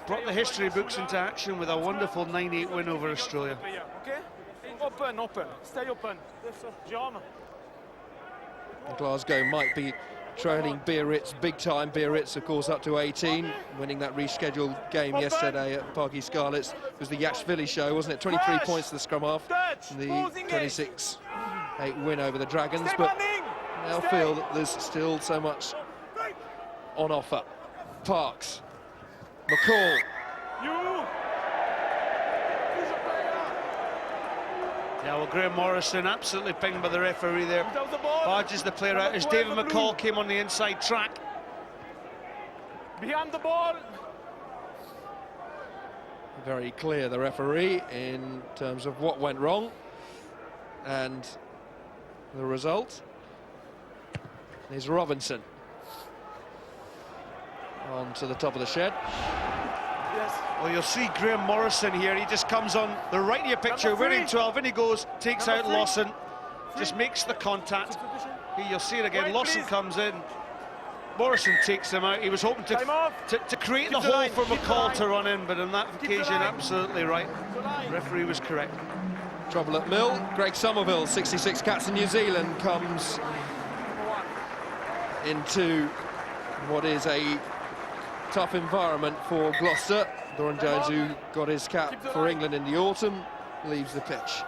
brought the history books into action with a wonderful 9-8 win over Australia. Okay? Open, stay open. Glasgow might be trailing Biarritz big time. Biarritz, of course, up to 18, winning that rescheduled game yesterday at Parky Scarlets. It was the Yashvili show, wasn't it? 23 points to the scrum half, the 26-8 win over the Dragons, but they'll feel that there's still so much on offer. Parks, McCall. Yeah, well, Graham Morrison absolutely pinged by the referee there. Barges the player out as David McCall came on the inside track. Behind the ball. Very clear, the referee, in terms of what went wrong and the result. Is Robinson on to the top of the shed. Yes. Well, you'll see Graham Morrison here. He just comes on the right of your picture, wearing 12, and he goes, takes out Lawson, just makes the contact. Here you'll see it again. Lawson comes in. Morrison takes him out. He was hoping to create the hole for McCall to run in, but on that occasion, absolutely right. The referee was correct. Trouble at Mill. Greg Somerville, 66 caps in New Zealand, comes into what is a tough environment for Gloucester. Doran Jones, who got his cap for England in the autumn, leaves the pitch.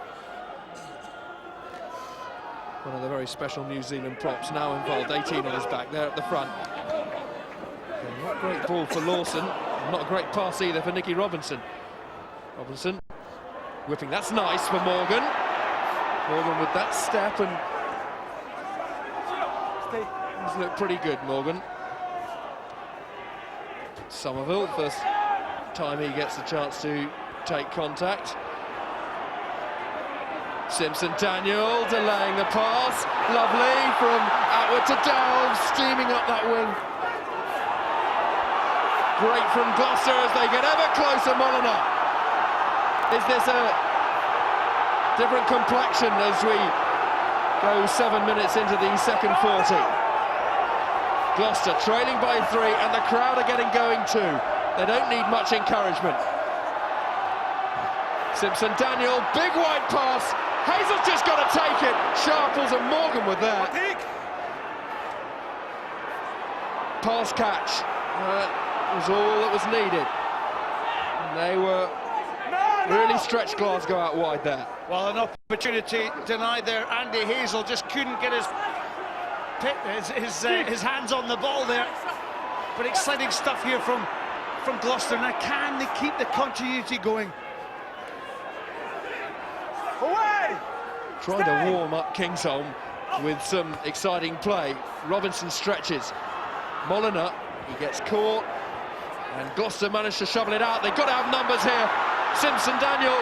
One of the very special New Zealand props now involved, 18 on his back there at the front. Okay, not a great ball for Lawson, not a great pass either for Nicky Robinson. Robinson whipping, that's nice for Morgan. Morgan with that step, and he's looked pretty good, Morgan. Somerville, first time he gets a chance to take contact. Simpson-Daniel delaying the pass, lovely from outward to Delves, steaming up that wing. Great from Gloucester as they get ever closer. Molyneux. Is this a different complexion as we go 7 minutes into the second 40? Gloucester trailing by 3, and the crowd are getting going too. They don't need much encouragement. Simpson-Daniel, big wide pass. Hazel's just got to take it. Sharples and Morgan with that. Pass catch. Was all that was needed. And they were really stretched Glasgow out wide there. Well, an opportunity denied there. Andy Hazel just couldn't get his hands on the ball there. But exciting stuff here from Gloucester. Now, can they keep the continuity going? Away! Trying to warm up Kingsholm with some exciting play. Robinson stretches. Molyneux, he gets caught. And Gloucester managed to shovel it out. They've got to have numbers here. Simpson-Daniel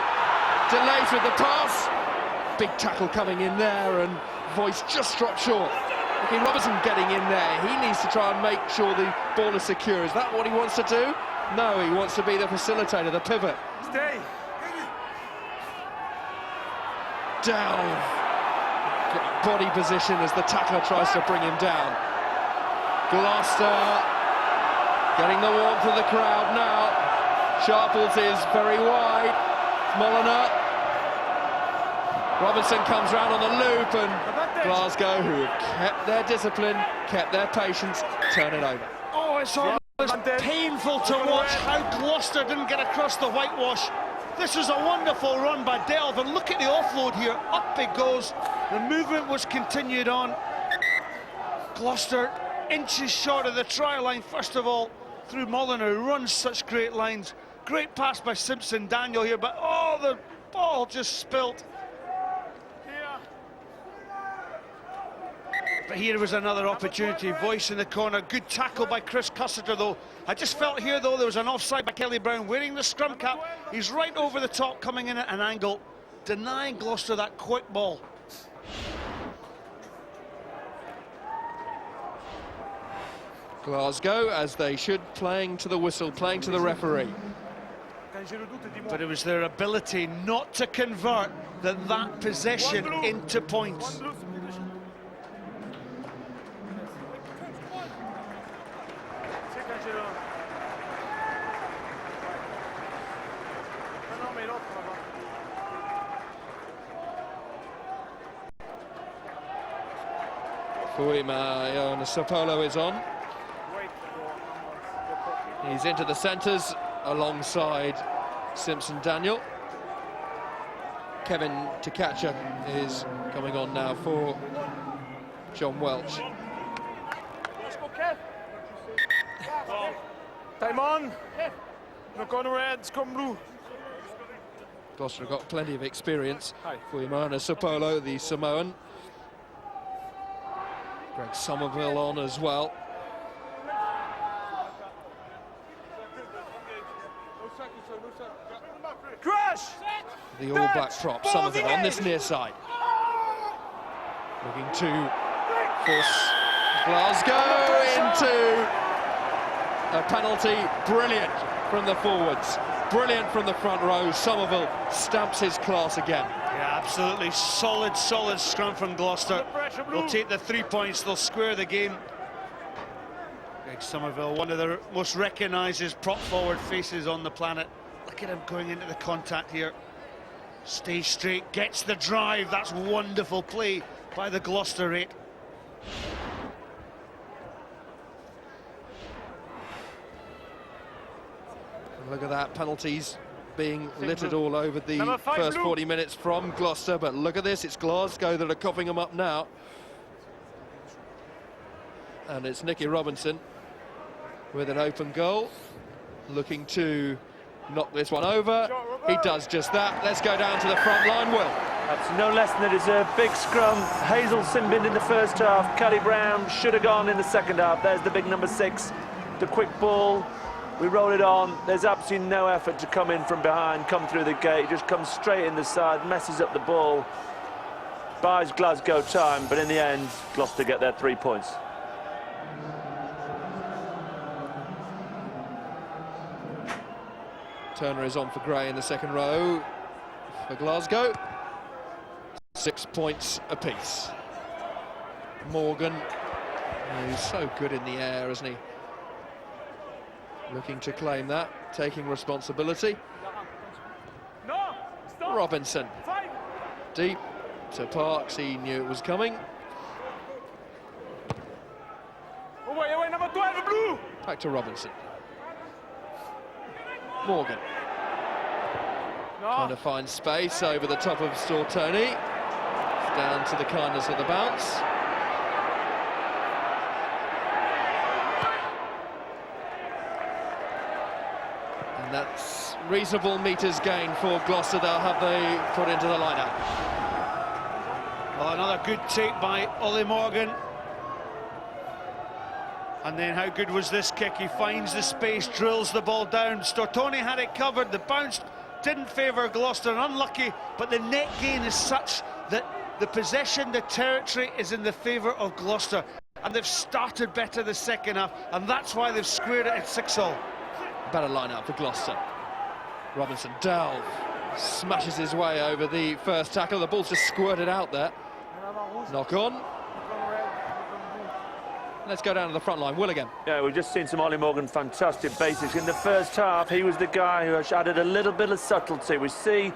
delays with the pass. Big tackle coming in there, and Voice just dropped short. Nicky Robinson getting in there. He needs to try and make sure the ball is secure. Is that what he wants to do? No, he wants to be the facilitator, the pivot. Stay. Down. Body position as the tackler tries to bring him down. Gloucester getting the warmth of the crowd now. Sharples is very wide. Molyneux. Robinson comes round on the loop, and Glasgow, who have kept their discipline, kept their patience, turn it over. Oh, it's almost painful to watch how Gloucester didn't get across the whitewash. This is a wonderful run by Delve, and look at the offload here. Up it goes. The movement was continued on. Gloucester inches short of the try line, first of all, through Molyneux, who runs such great lines. Great pass by Simpson-Daniel here, but oh, the ball just spilt. But here was another opportunity. Voice in the corner. Good tackle by Chris Cussiter, though. I just felt here, though, there was an offside by Kelly Brown wearing the scrum cap. He's right over the top, coming in at an angle, denying Gloucester that quick ball. Glasgow, as they should, playing to the whistle, playing to the referee. But it was their ability not to convert that possession into points. Sapolo is on. He's into the centres alongside Simpson-Daniel. Kevin Takacha is coming on now for John Welch. Time on. Look on red, come blue. Gloucester have got plenty of experience. Fuimana Sapolo, the Samoan. Greg Somerville on as well. Crash! The All Black prop, Somerville on this near side. Looking to force Glasgow into a penalty. Brilliant from the forwards. Brilliant from the front row. Somerville stamps his class again. Yeah, absolutely solid scrum from Gloucester. They'll take the 3 points, they'll square the game. Greg Somerville, one of the most recognised prop forward faces on the planet. Look at him going into the contact here. Stays straight, gets the drive. That's wonderful play by the Gloucester 8. Look at that, penalties being littered all over the Number 5, first blue. 40 minutes from Gloucester, but look at this, it's Glasgow that are coughing them up now. And it's Nicky Robinson with an open goal, looking to knock this one over. He does just that. Let's go down to the front line, Will. That's no less than it is a big scrum. Hazel Simbin in the first half. Kelly Brown should have gone in the second half. There's the big number 6. The quick ball. We roll it on. There's absolutely no effort to come in from behind, come through the gate. Just comes straight in the side, messes up the ball. Buys Glasgow time, but in the end, Gloucester get their 3 points. Turner is on for Gray in the second row for Glasgow. 6 points apiece. Morgan, who's so good in the air, isn't he? Looking to claim that, taking responsibility. No, stop. Robinson, 5. deep to Parks, he knew it was coming. Away, number 12, blue. Back to Robinson. Morgan, trying to find space over the top of Stortoni. Down to the kindness of the bounce. And that's reasonable metres gain for Gloucester. They'll have they put into the lineup. Well, another good take by Ollie Morgan. And then how good was this kick? He finds the space, drills the ball down. Stortoni had it covered. The bounce didn't favour Gloucester. Unlucky, but the net gain is such that the possession, the territory is in the favour of Gloucester. And they've started better the second half, and that's why they've squared it at 6-all. Better line-up for Gloucester. Robinson, delve, smashes his way over the first tackle. The ball's just squirted out there. Knock on. Let's go down to the front line. Will again. Yeah, we've just seen some Ollie Morgan fantastic basics. In the first half, he was the guy who added a little bit of subtlety. We see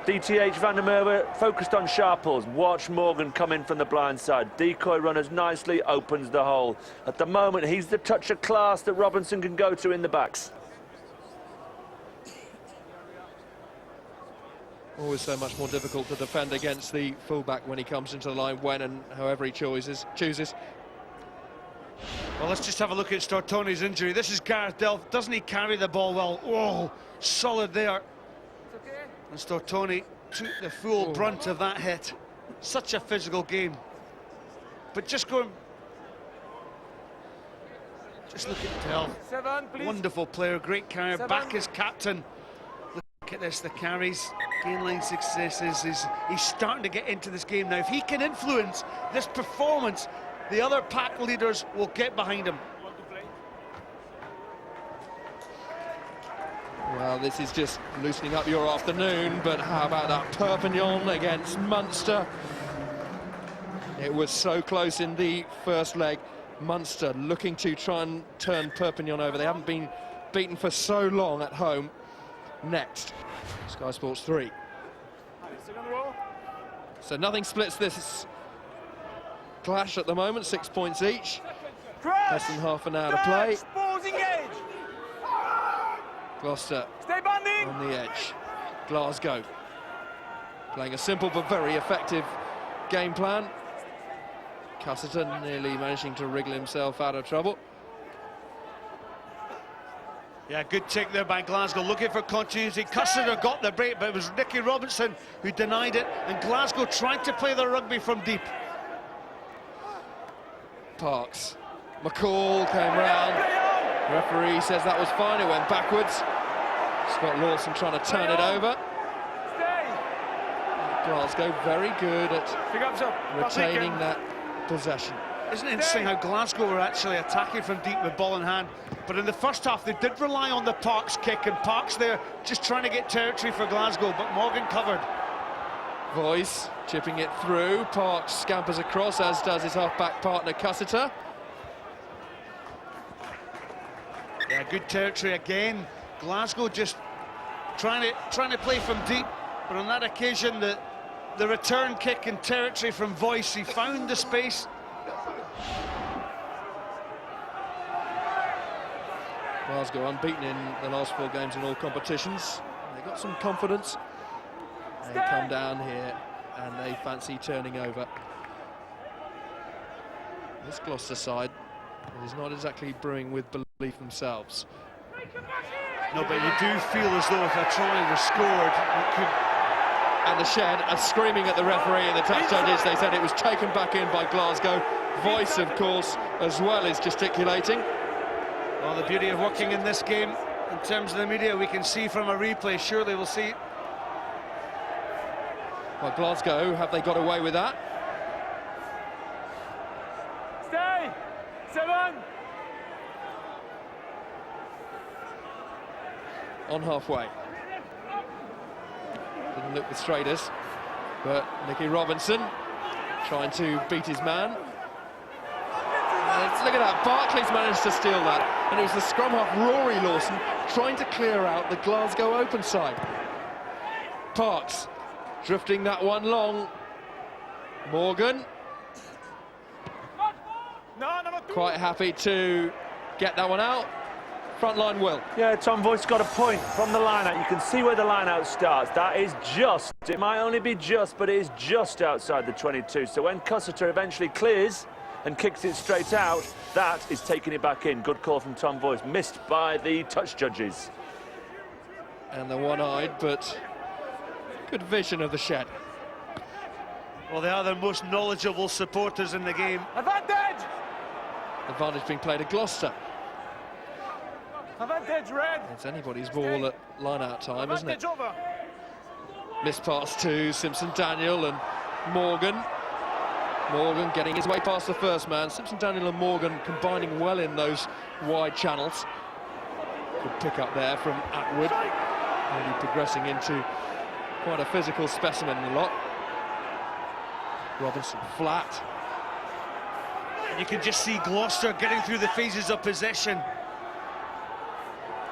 DTH Van der Merwe focused on sharples. Watch Morgan come in from the blind side. Decoy runners nicely, opens the hole. At the moment, he's the touch of class that Robinson can go to in the backs. Always so much more difficult to defend against the fullback when he comes into the line, when and however he chooses. Well, let's just have a look at Stortoni's injury. This is Gareth Delph. Doesn't he carry the ball well? Oh, solid there. And Stortoni took the full brunt of that hit. Such a physical game. But just look at Delph. 7, please. Wonderful player, great carrier, 7. back as captain. Look at this, the carries, gain line successes. He's starting to get into this game now. If he can influence this performance, the other pack leaders will get behind him. Well, this is just loosening up your afternoon, but how about that Perpignan against Munster? It was so close in the first leg. Munster looking to try and turn Perpignan over. They haven't been beaten for so long at home. Next, Sky Sports 3. So nothing splits this clash at the moment, 6 points each. Less than half an hour to play. Gloucester on the edge. Glasgow playing a simple but very effective game plan. Cussiter nearly managing to wriggle himself out of trouble. Yeah, good take there by Glasgow, looking for continuity. Cussiter got the break, but it was Nicky Robinson who denied it, and Glasgow tried to play the rugby from deep. Parks. McCall came round. Referee says that was fine, it went backwards. Scott Lawson trying to turn it over. Glasgow very good at retaining that possession. Isn't it interesting how Glasgow were actually attacking from deep with ball in hand, but in the first half they did rely on the Parks kick, and Parks there just trying to get territory for Glasgow, but Morgan covered. Voice chipping it through. Parks scampers across, as does his half-back partner Cussiter. Yeah, good territory again. Glasgow just trying to play from deep, but on that occasion the return kick and territory from Voice, he found the space. Glasgow unbeaten in the last 4 games in all competitions. They got some confidence. They come down here and they fancy turning over. This Gloucester side is not exactly brewing with belief themselves. No, but you do feel as though if a try was scored, it could... And the Shed are screaming at the referee and the touch judges. They said it was taken back in by Glasgow. Voice, of course, as well, is gesticulating. Well, the beauty of working in this game, in terms of the media, we can see from a replay. Surely we'll see. Well, Glasgow, have they got away with that? Stay! 7! On halfway. Didn't look the straightest, but Nicky Robinson trying to beat his man. Look at that, Barclays managed to steal that, and it was the scrum half Rory Lawson trying to clear out the Glasgow open side. Parks drifting that one long. Morgan quite happy to get that one out. Front line will. Yeah, Tom Voice got a point from the line-out. You can see where the line-out starts. That is just, it might only be just, but it is just outside the 22. So when Cussiter eventually clears and kicks it straight out, that is taking it back in. Good call from Tom Voice, missed by the touch judges. And the one-eyed, but good vision of the Shed. Well, they are the most knowledgeable supporters in the game. Advantage! Advantage being played at Gloucester. Advantage, red! It's anybody's ball at line-out time, isn't it? Over. Missed pass to Simpson-Daniel and Morgan. Morgan getting his way past the first man. Simpson-Daniel and Morgan combining well in those wide channels. Good pick up there from Atwood. Really progressing into quite a physical specimen in the lot. Robinson flat. And you can just see Gloucester getting through the phases of possession.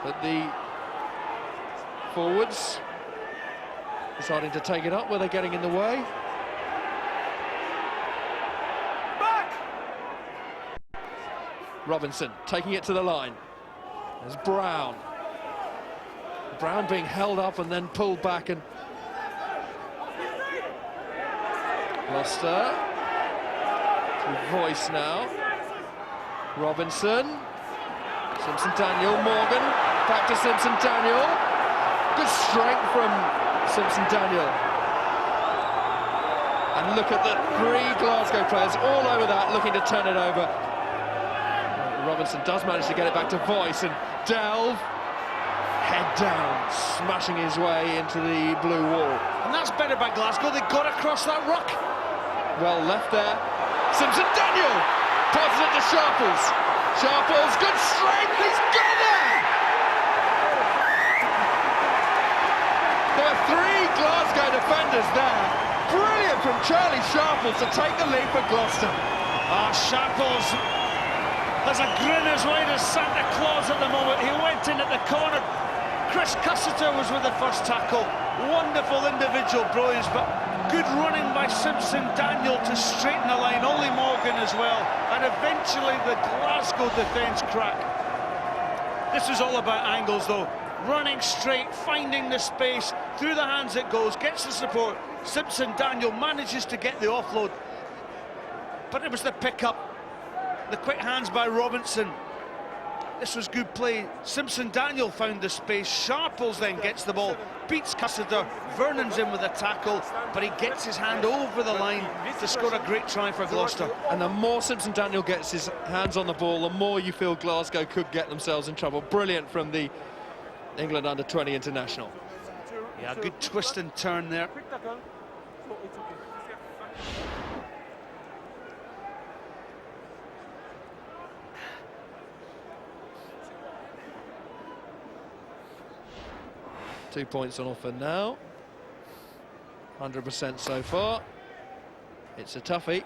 But the forwards deciding to take it up. Were they getting in the way? Back! Robinson taking it to the line. There's Brown. Brown being held up and then pulled back, and Gloucester to Voice now. Robinson, Simpson-Daniel, Morgan, back to Simpson-Daniel. Good strength from Simpson-Daniel. And look at the 3 Glasgow players all over that, looking to turn it over. Robinson does manage to get it back to Voice, and Delve, head down, smashing his way into the blue wall. And that's better by Glasgow. They got across that ruck. Well left there. Simpson-Daniel passes it to Sharples. Sharples, good strength, he's got it there! There are 3 Glasgow defenders there. Brilliant from Charlie Sharples to take the lead for Gloucester. Sharples has a grin as wide as Santa Claus at the moment. He went in at the corner. Chris Cussiter was with the first tackle. Wonderful individual brilliance, but good running by Simpson-Daniel to straighten the line. Only Morgan as well. And eventually the Glasgow defence crack. This is all about angles though. Running straight, finding the space, through the hands it goes, gets the support. Simpson-Daniel manages to get the offload. But it was the pick-up, the quick hands by Robinson. This was good play. Simpson-Daniel found the space. Sharples then gets the ball, beats Cussiter. Vernon's in with a tackle, but he gets his hand over the line to score a great try for Gloucester. And the more Simpson-Daniel gets his hands on the ball, the more you feel Glasgow could get themselves in trouble. Brilliant from the England under-20 international. Yeah, good twist and turn there. 2 points on offer now. 100% so far. It's a toughie.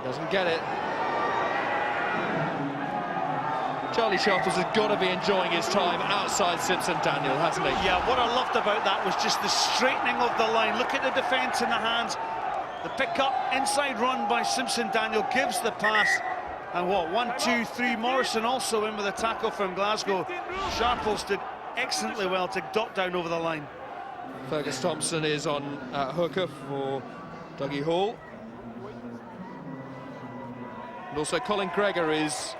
Doesn't get it. Charlie Sharples has got to be enjoying his time outside Simpson-Daniel, hasn't he? Yeah, what I loved about that was just the straightening of the line. Look at the defence in the hands. The pick-up, inside run by Simpson-Daniel gives the pass. And what, 1, 2, 3, Morrison also in with a tackle from Glasgow. Sharples did excellently well to dot down over the line. Fergus Thompson is on hooker for Dougie Hall. And also Colin Gregor is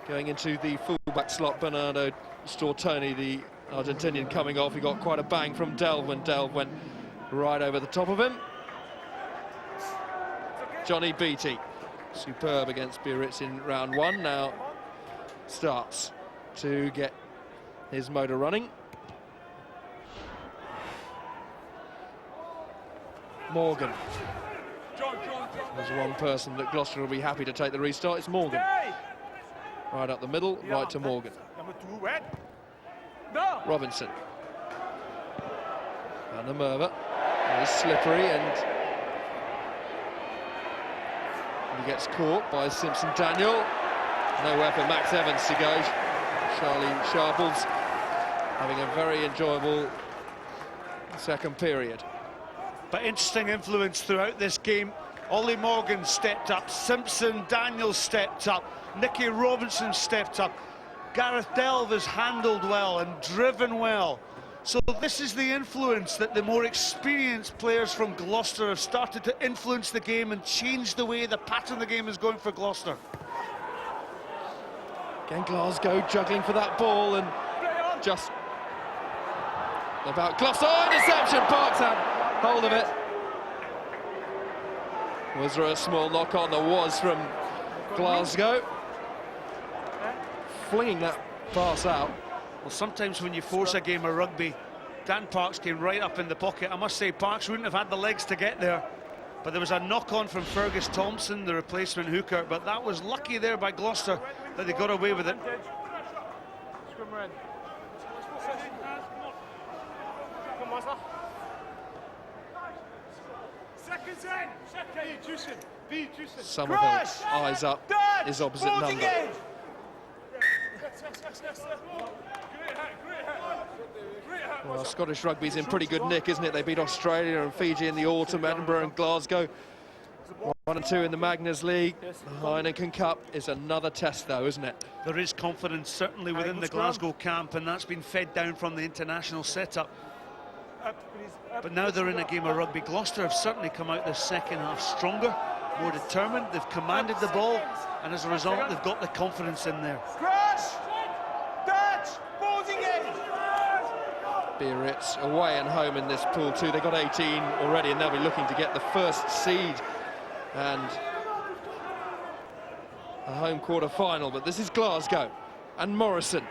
going into the full-back slot. Bernardo Stortoni, the Argentinian, coming off. He got quite a bang from Delve when Delve went right over the top of him. Johnny Beattie, superb against Biarritz in round 1, now starts to get his motor running. Morgan. There's one person that Gloucester will be happy to take the restart. It's Morgan. Right up the middle, right to Morgan. Robinson. And the Merva. He's slippery and he gets caught by Simpson Daniel. Nowhere for Max Evans to go. Charlie Sharples having a very enjoyable second period. But interesting influence throughout this game. Ollie Morgan stepped up, Simpson Daniel stepped up, Nicky Robinson stepped up, Gareth Delve has handled well and driven well. So this is the influence that the more experienced players from Gloucester have started to influence the game and change the way the pattern of the game is going for Gloucester. Again, Glasgow juggling for that ball and just about Gloucester. Oh, interception, Parks had hold of it. Was there a small knock-on? There was from Glasgow. Flinging that pass out. Well, sometimes when you force a game of rugby, Dan Parks came right up in the pocket. I must say, Parks wouldn't have had the legs to get there. But there was a knock-on from Fergus Thompson, the replacement hooker. But that was lucky there by Gloucester that they got away with it. Somerville, eyes up, is opposite number. Well, Scottish rugby's in pretty good nick, isn't it? They beat Australia and Fiji in the autumn, Edinburgh and Glasgow. 1 and 2 in the Magners League. The Heineken Cup is another test, though, isn't it? There is confidence, certainly within the Glasgow camp, and that's been fed down from the international setup. But now they're in a game of rugby. Gloucester have certainly come out this second half stronger, more determined. They've commanded the ball, and as a result, they've got the confidence in there. Biarritz away and home in this pool too. They got 18 already, and they'll be looking to get the first seed and a home quarter-final. But this is Glasgow and Morrison.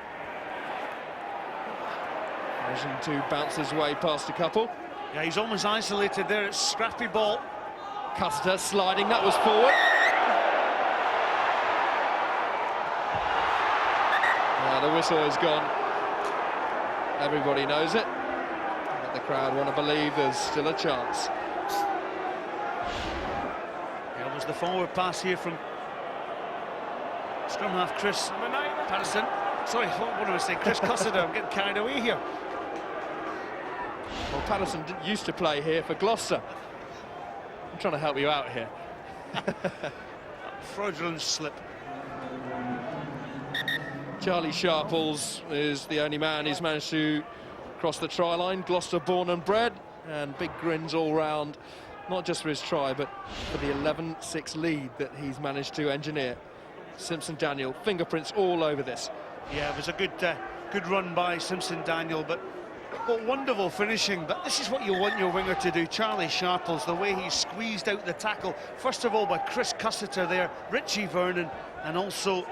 Vision to bounce his way past a couple. Yeah, he's almost isolated there. It's scrappy ball. Custer sliding, that was forward. The whistle is gone. Everybody knows it, but the crowd want to believe there's still a chance. It was the forward pass here from scrum half Chris Patterson. Sorry, what do I say? Chris Cussiter. I'm getting carried away here. Well, Patterson used to play here for Gloucester. I'm trying to help you out here. Fraudulent slip. Charlie Sharples is the only man who's managed to cross the try line. Gloucester born and bred, and big grins all round, not just for his try, but for the 11-6 lead that he's managed to engineer. Simpson Daniel, fingerprints all over this. Yeah, it was a good run by Simpson Daniel, but wonderful finishing. But this is what you want your winger to do. Charlie Sharples, the way he squeezed out the tackle, first of all by Chris Cussiter there, Richie Vernon, and also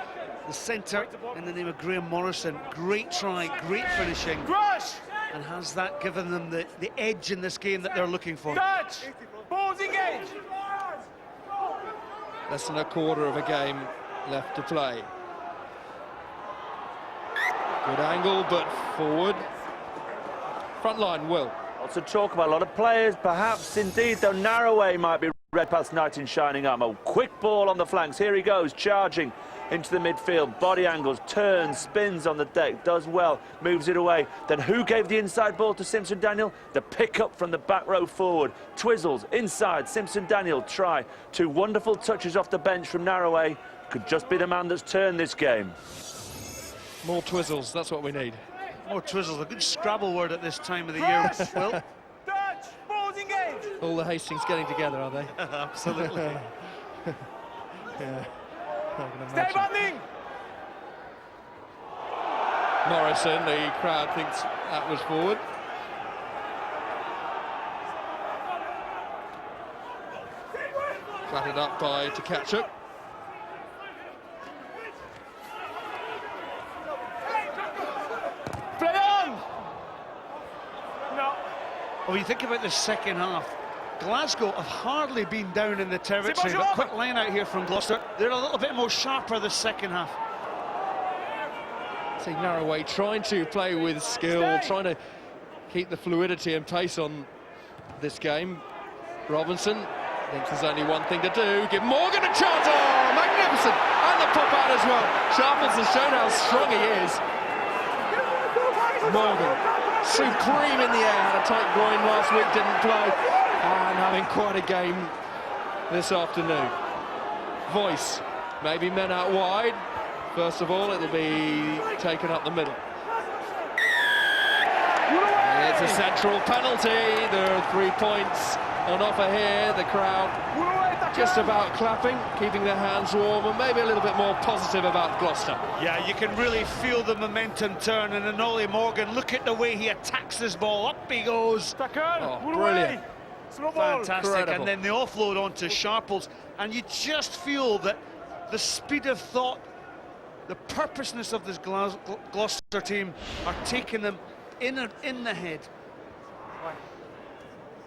the centre in the name of Graham Morrison. Great try, great finishing. And has that given them the edge in this game that they're looking for? Less than a quarter of a game left to play. Good angle, but forward. Front line, Will. Lots of talk about a lot of players. Perhaps, indeed, though, Narroway might be Redpath's knight in shining armour. Quick ball on the flanks. Here he goes, charging into the midfield. Body angles, turns, spins on the deck, does well, moves it away. Then who gave the inside ball to Simpson Daniel? The pick-up from the back row forward. Twizzles, inside, Simpson Daniel try. 2 wonderful touches off the bench from Narroway. Could just be the man that's turned this game. More Twizzles, that's what we need. More Twizzles, a good Scrabble word at this time of the year, Will. Touch, balls engaged. All the Hastings getting together, are they? Absolutely. Yeah. I can Stay imagine. banding. Morrison, the crowd thinks that was forward. Flattened up by Tkachuk. Play on. No. When you think about the second half, Glasgow have hardly been down in the territory, but quick line out here from Gloucester. They're a little bit more sharper the second half. See Narroway trying to play with skill, trying to keep the fluidity and pace on this game. Robinson thinks there's only one thing to do. Give Morgan a chance. Oh, magnificent! And the pop out as well. Sharples has shown how strong he is. Morgan, supreme in the air. Had a tight groin last week, didn't play. And having quite a game this afternoon. Voice, maybe men out wide. First of all, it'll be taken up the middle. It's a central penalty. There are 3 points on offer here. The crowd just about clapping, keeping their hands warm, and maybe a little bit more positive about Gloucester. Yeah, you can really feel the momentum turn, and then Ollie Morgan, look at the way he attacks this ball. Up he goes. Oh, brilliant. Fantastic. Incredible. And then the offload onto Sharples, and you just feel that the speed of thought, the purposeness of this Gloucester team are taking them in the head.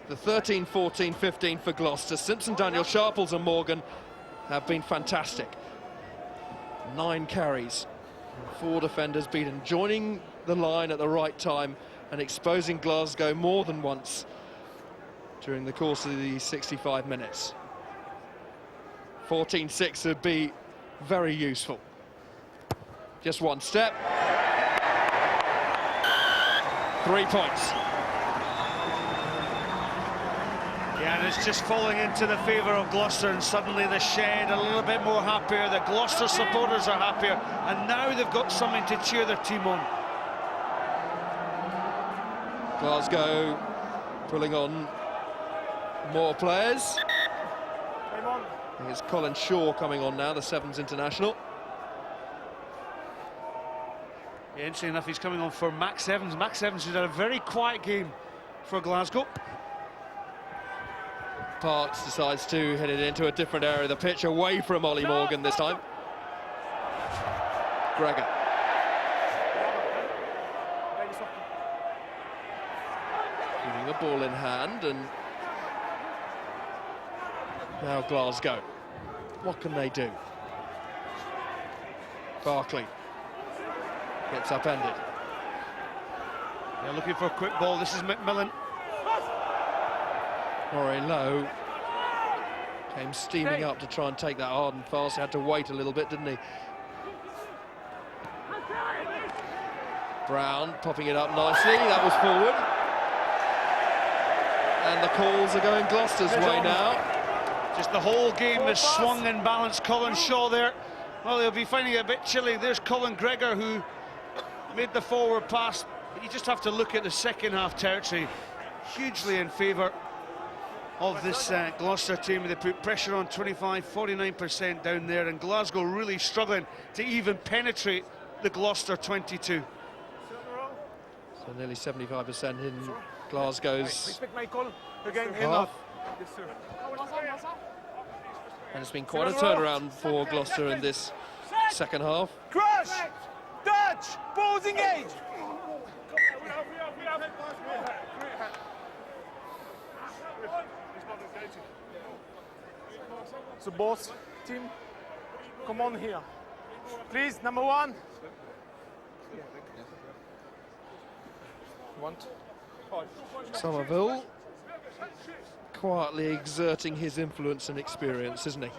The 13, 14, 15 for Gloucester. Simpson, Daniel, Sharples and Morgan have been fantastic. 9 carries, 4 defenders beaten, joining the line at the right time and exposing Glasgow more than once during the course of the 65 minutes. 14-6 would be very useful. Just one step. 3 points. Yeah, and it's just falling into the favour of Gloucester, and suddenly the Shed a little bit more happier, the Gloucester supporters are happier, and now they've got something to cheer their team on. Glasgow pulling on more players. I think it's Colin Shaw coming on now, the Sevens international. Yeah, interesting enough, he's coming on for Max Evans. Max Evans has had a very quiet game for Glasgow. Parks decides to hit it into a different area of the pitch, away from Ollie Morgan this time. Gregor. Keeping the ball in hand, and now Glasgow. What can they do? Barkley gets upended. They're looking for a quick ball. This is McMillan. Moray Lowe came steaming up to try and take that hard and fast. He had to wait a little bit, didn't he? Brown popping it up nicely. That was forward. And the calls are going Gloucester's way now. Just the whole game has swung and balanced. Colin Shaw there. Well, he'll be finding it a bit chilly. There's Colin Gregor, who made the forward pass. But you just have to look at the second half territory. Hugely in favour of this Gloucester team. They put pressure on 25-49% down there, and Glasgow really struggling to even penetrate the Gloucester 22. So nearly 75% in Glasgow's Respect my call again. half. And it's been quite a turnaround for Gloucester in this second half. Crush! Touch! Balls engaged! So boss team, come on here. Please, number 1. Want? Somerville quietly exerting his influence and experience, isn't he?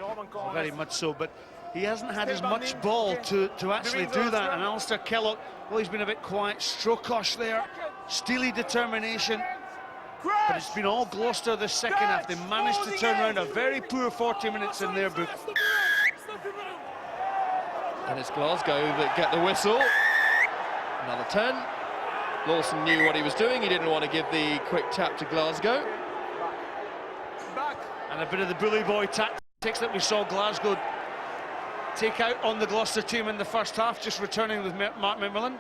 Very much so, but he hasn't had as much ball to actually do that. And Alistair Kellogg, well, he's been a bit quiet. Strokosh there, steely determination. But it's been all Gloucester this second half. They managed to turn around a very poor 40 minutes in their book. And it's Glasgow that get the whistle. Another 10. Lawson knew what he was doing. He didn't want to give the quick tap to Glasgow. And a bit of the bully boy tactics that we saw Glasgow take out on the Gloucester team in the first half, just returning with Mark McMillan.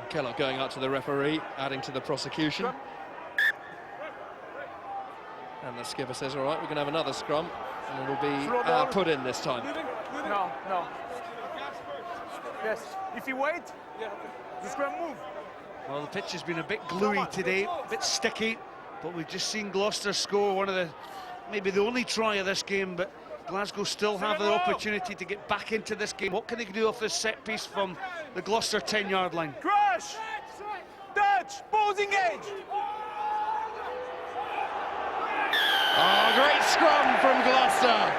Kellogg going out to the referee, adding to the prosecution. And the skipper says, all right, we're going to have another scrum, and it'll be put in this time. No. Yes, if you wait, the scrum move. Well, the pitch has been a bit gluey today, a bit sticky, but we've just seen Gloucester score one of the, maybe the only try of this game, but Glasgow still have the opportunity to get back into this game. What can they do off this set piece from the Gloucester 10-yard line? Crush! Touch! Pose engage! Oh, great scrum from Gloucester.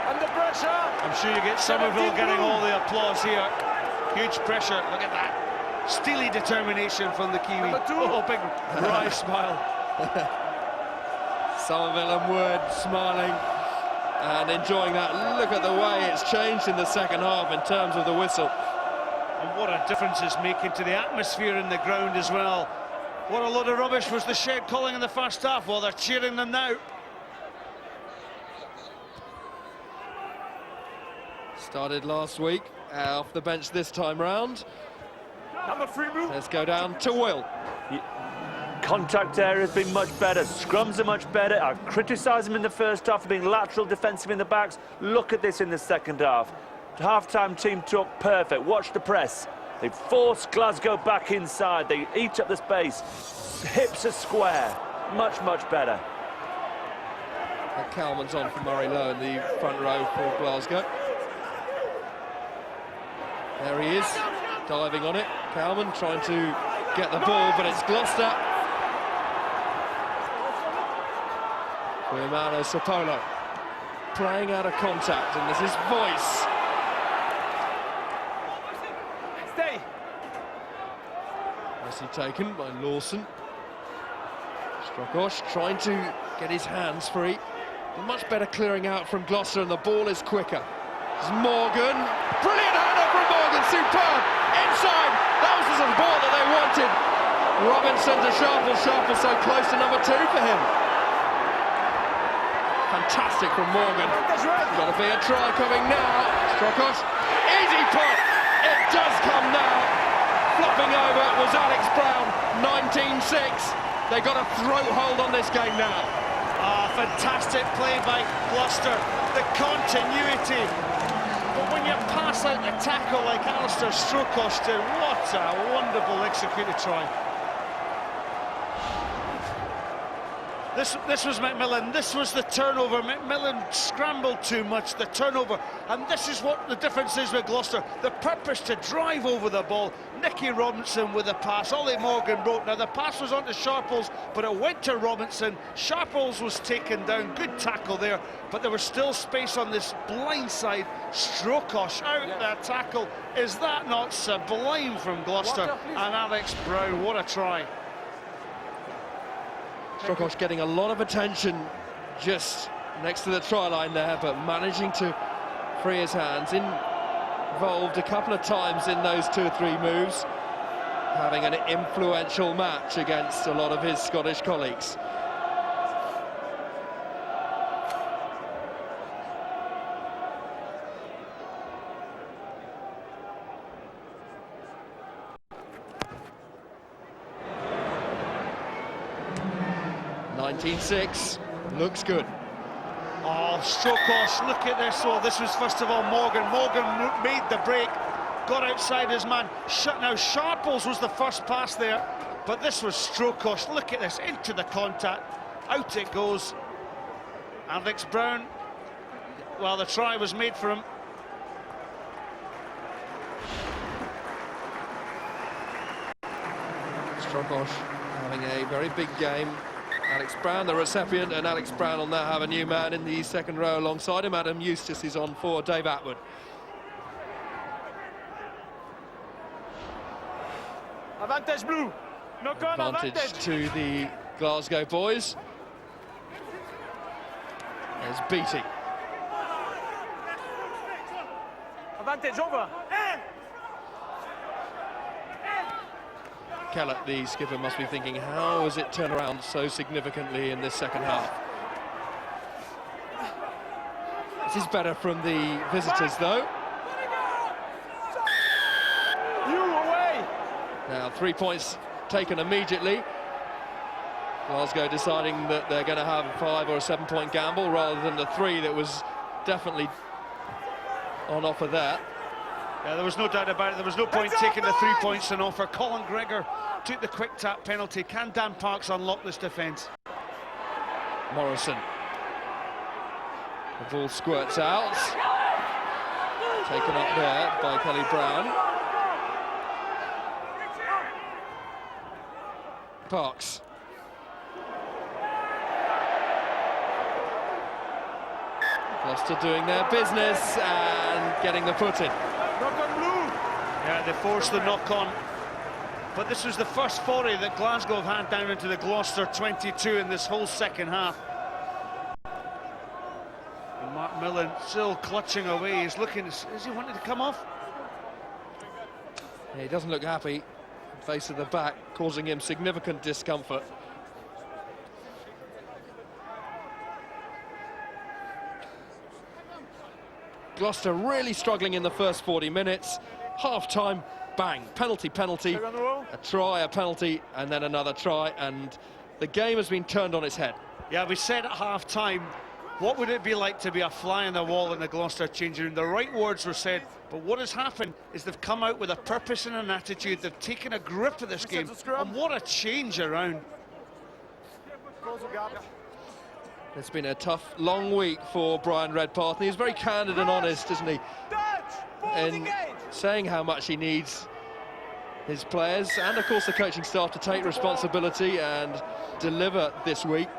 Under pressure! I'm sure you get Somerville getting all the applause here. Huge pressure, look at that. Steely determination from the Kiwi. Oh, big wry smile. Somerville and Wood smiling and enjoying that. Look at the way it's changed in the second half in terms of the whistle. And what a difference it's making to the atmosphere in the ground as well. What a load of rubbish was the Shed calling in the first half. Well, they're cheering them now. Started last week, off the bench this time round. Number 3 move. Let's go down to Will. Contact area has been much better. Scrums are much better. I've criticised them in the first half for being lateral defensive in the backs. Look at this in the second half. Half-time team talk perfect. Watch the press. They force Glasgow back inside. They eat up the space. Hips are square. Much, much better. And Calman's on for Murray Lowe in the front row for Glasgow. There he is, diving on it. Calman trying to get the ball, but it's Gloucester. Guillermo Sapolo playing out of contact, and there's his voice. Stay. Nicely taken by Lawson. Strokosh trying to get his hands free. But much better clearing out from Gloucester, and the ball is quicker. It's Morgan. Brilliant header from Morgan, superb. Inside, that was the ball that they wanted. Robinson to Sharples, Sharples so close to number 2 for him. Fantastic from Morgan. Got to be a try coming now. Strokosh, easy put. It does come now. Flopping over was Alex Brown, 19-6. They got a throat hold on this game now. Fantastic play by Gloucester. The continuity. But when you pass out the tackle like Alistair Strokosh did, what a wonderful executed try. This was McMillan, this was the turnover. McMillan scrambled too much, the turnover, and this is what the difference is with Gloucester. The purpose to drive over the ball. Nicky Robinson with the pass, Ollie Morgan broke. Now the pass was onto Sharples, but it went to Robinson. Sharples was taken down, good tackle there, but there was still space on this blind side. Strokosh out that tackle. Is that not sublime from Gloucester? And Alex Brown, what a try. Strokosh getting a lot of attention just next to the try line there, but managing to free his hands. Involved a couple of times in those 2 or 3 moves, having an influential match against a lot of his Scottish colleagues. Looks good. Oh, Strokosh, look at this. Oh, this was first of all Morgan. Morgan made the break, got outside his man. Now, Sharples was the first pass there, but this was Strokosh. Look at this, into the contact. Out it goes. Alex Brown, well, the try was made for him. Strokosh having a very big game. Alex Brown, the recipient, and Alex Brown will now have a new man in the second row alongside him. Adam Eustace is on for Dave Atwood. Advantage blue. Knock on, Advantage to the Glasgow boys. There's Beattie. Advantage over. Kellett, the skipper, must be thinking, how has it turned around so significantly in this second half? This is better from the visitors, though. You away. Now, 3 points taken immediately. Glasgow deciding that they're going to have a 5 or a 7 point gamble rather than the 3 that was definitely on offer there. Yeah, there was no doubt about it. There was no point taking the 3 points on offer. Colin Gregor took the quick tap penalty. Can Dan Parks unlock this defence? Morrison. The ball squirts out. Taken up there by Kelly Brown. Parks. Gloucester doing their business and getting the put in. Knock on blue. Yeah, they forced the knock-on. But this was the first foray that Glasgow have had down into the Gloucester 22 in this whole second half. And Mark Millen still clutching away. He's looking, is he wanting to come off? Yeah, he doesn't look happy. Face of the back, causing him significant discomfort. Gloucester really struggling in the first 40 minutes. Half-time, bang, penalty, a try, a penalty, and then another try, and the game has been turned on its head. Yeah, we said at half-time, what would it be like to be a fly on the wall in the Gloucester changing room? The right words were said, but what has happened is they've come out with a purpose and an attitude. They've taken a grip of this game, and what a change around. It's been a tough, long week for Brian Redpath, and he's very candid and honest, isn't he, in saying how much he needs his players and, of course, the coaching staff to take responsibility and deliver this week.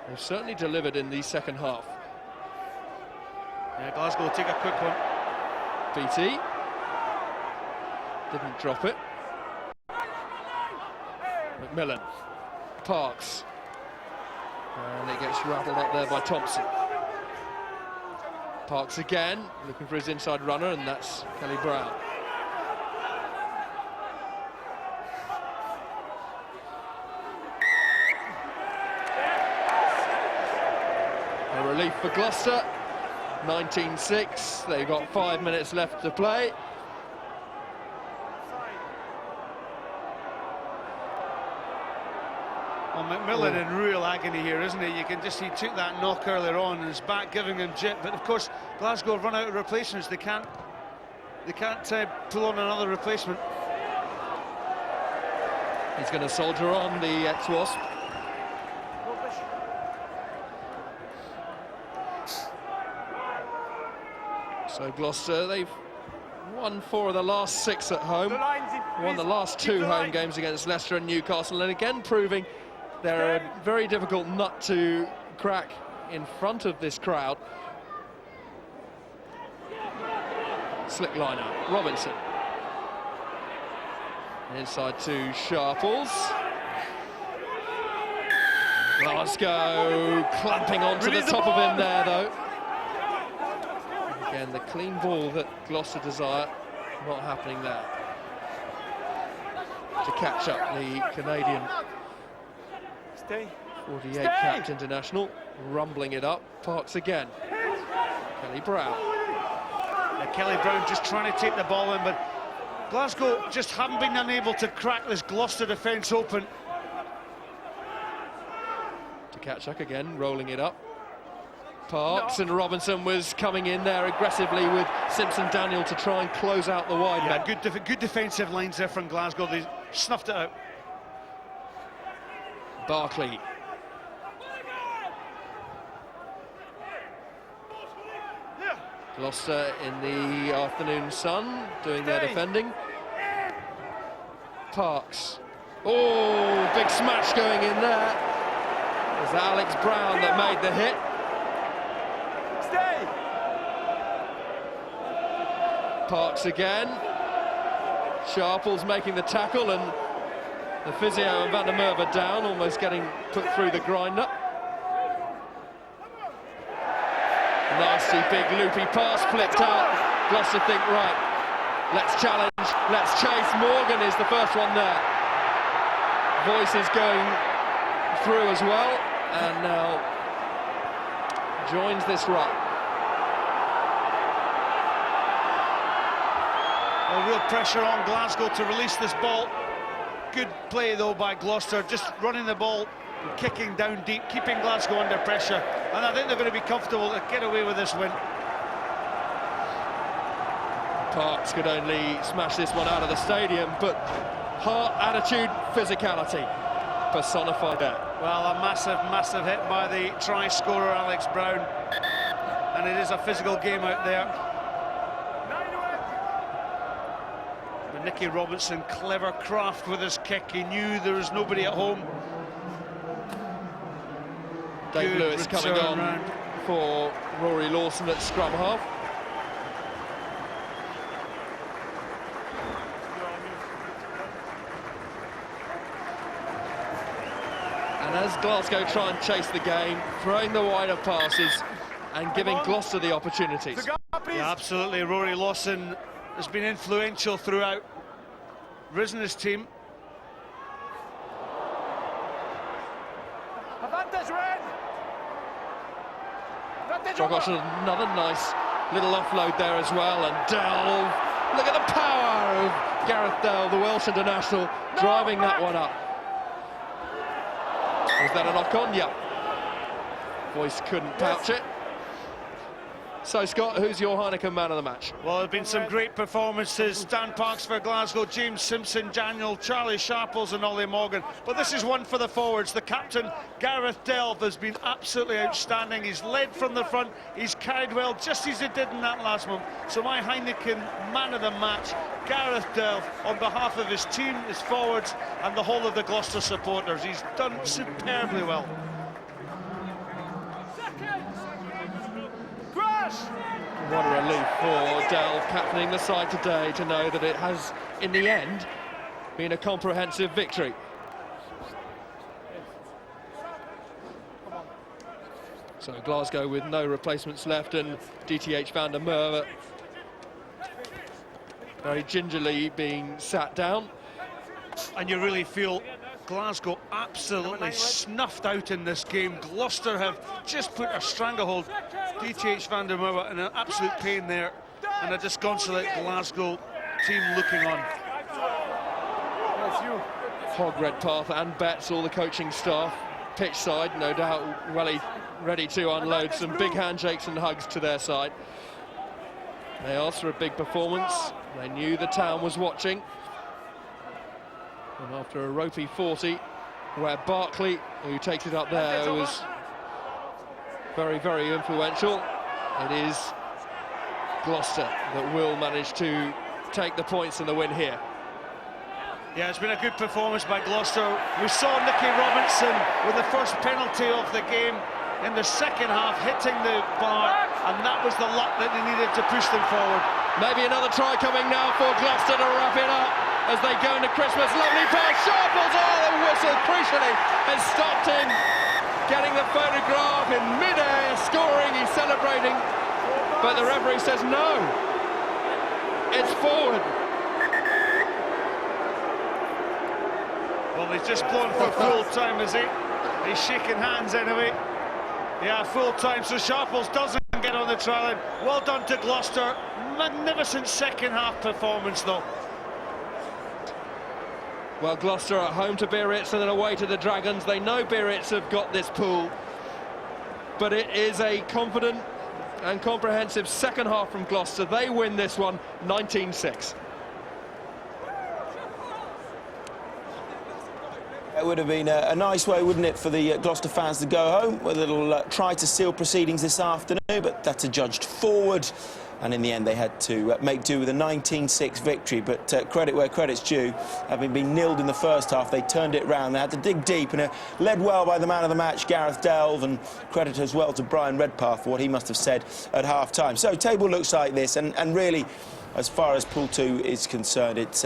They've certainly delivered in the second half. Yeah, Glasgow will take a quick one. BT didn't drop it. McMillan, Parks, and it gets rattled up there by Thompson. Parks again, looking for his inside runner, and that's Kelly Brown. A relief for Gloucester, 19-6. They've got 5 minutes left to play. Well, McMillan in real agony here, isn't he? You can just see he took that knock earlier on and his back giving him jip. But of course, Glasgow have run out of replacements. They can't pull on another replacement. He's going to soldier on, the ex-Wasp. So Gloucester, they've won 4 of the last 6 at home, won the last 2 home games against Leicester and Newcastle, and again proving they're a very difficult nut to crack in front of this crowd. Slick line-out, Robinson. Inside to Sharples. Glasgow clamping onto the top of him there, though. Again, the clean ball that Gloucester desire, not happening there. To catch up the Canadian 48 capped international, rumbling it up. Parks again. Kelly Brown. Yeah, Kelly Brown just trying to take the ball in, but Glasgow just haven't been unable to crack this Gloucester defence open. To catch up again, rolling it up. Parks and Robinson was coming in there aggressively with Simpson-Daniel to try and close out the wide men. Good defensive lines there from Glasgow. They snuffed it out. Barkley. Gloucester in the afternoon sun doing their defending. Parks. Oh, big smash going in there. It was Alex Brown that made the hit. Stay! Parks again. Sharples making the tackle, and the physio and Van der Merwe down, almost getting put through the grinder. Nasty big loopy pass flipped out. Gloucester think, right, let's challenge, let's chase. Morgan is the first one there. Voice is going through as well, and now joins this run. Well, real pressure on Glasgow to release this ball. Good play though by Gloucester, just running the ball, kicking down deep, keeping Glasgow under pressure, and I think they're going to be comfortable to get away with this win. Parks could only smash this one out of the stadium, but heart, attitude, physicality personified there. Well, a massive hit by the try scorer Alex Brown, and it is a physical game out there. But Nicky Robinson, clever craft with his kick. He knew there was nobody at home. Dave Good Lewis coming return on round. for Rory Lawson at scrum half. And as Glasgow try and chase the game, throwing the wider passes and giving Gloucester the opportunities. Yeah, absolutely. Rory Lawson has been influential throughout, risen his team. Advantage, Red! Advantage, Gosh, another nice little offload there as well, and Delve, look at the power of Gareth Delve, the Welsh international, driving that one up. Was that a knock-on? Yeah. Voice couldn't pouch it. So, Scott, who's your Heineken man of the match? Well, there have been some great performances. Dan Parks for Glasgow, James Simpson, Daniel, Charlie Sharples and Ollie Morgan. But this is one for the forwards. The captain, Gareth Delve, has been absolutely outstanding. He's led from the front. He's carried well, just as he did in that last month. So my Heineken man of the match, Gareth Delve, on behalf of his team, his forwards, and the whole of the Gloucester supporters. He's done superbly well. What a relief for Delve, captaining the side today, to know that it has, in the end, been a comprehensive victory. So Glasgow with no replacements left, and DTH Van der Merwe very gingerly being sat down. And you really feel Glasgow absolutely snuffed out in this game. Gloucester have just put a stranglehold. DTH Van der Merwe in an absolute pain there, and a disconsolate Glasgow team looking on. Hogg, Redpath and Betts, all the coaching staff, pitch side, no doubt ready to unload some big handshakes and hugs to their side. They asked for a big performance. They knew the town was watching. And after a ropey 40, where Barkley, who takes it up there, was very, very influential, it is Gloucester that will manage to take the points and the win here. Yeah, it's been a good performance by Gloucester. We saw Nicky Robinson with the first penalty of the game in the second half, hitting the bar, and that was the luck that they needed to push them forward. Maybe another try coming now for Gloucester to wrap it up as they go into Christmas. Lovely pass, Sharples, oh, the whistle crucially has stopped him getting the photograph in mid-air, scoring, he's celebrating, but the referee says no, it's forward. Well, he's just blown for full time, is he? He's shaking hands anyway. Yeah, full time, so Sharples doesn't get on the try line. Well done to Gloucester. Magnificent second half performance, though. Well, Gloucester at home to Biarritz and then away to the Dragons. They know Biarritz have got this pool, but it is a confident and comprehensive second half from Gloucester. They win this one 19-6. It would have been a nice way, wouldn't it, for the Gloucester fans to go home with a little try to seal proceedings this afternoon, but that's adjudged forward and in the end they had to make do with a 19-6 victory. But credit where credit's due. Having been nilled in the first half, they turned it round. They had to dig deep, and led well by the man of the match, Gareth Delve, and credit as well to Brian Redpath for what he must have said at half-time. So table looks like this, and really, as far as Pool 2 is concerned, it's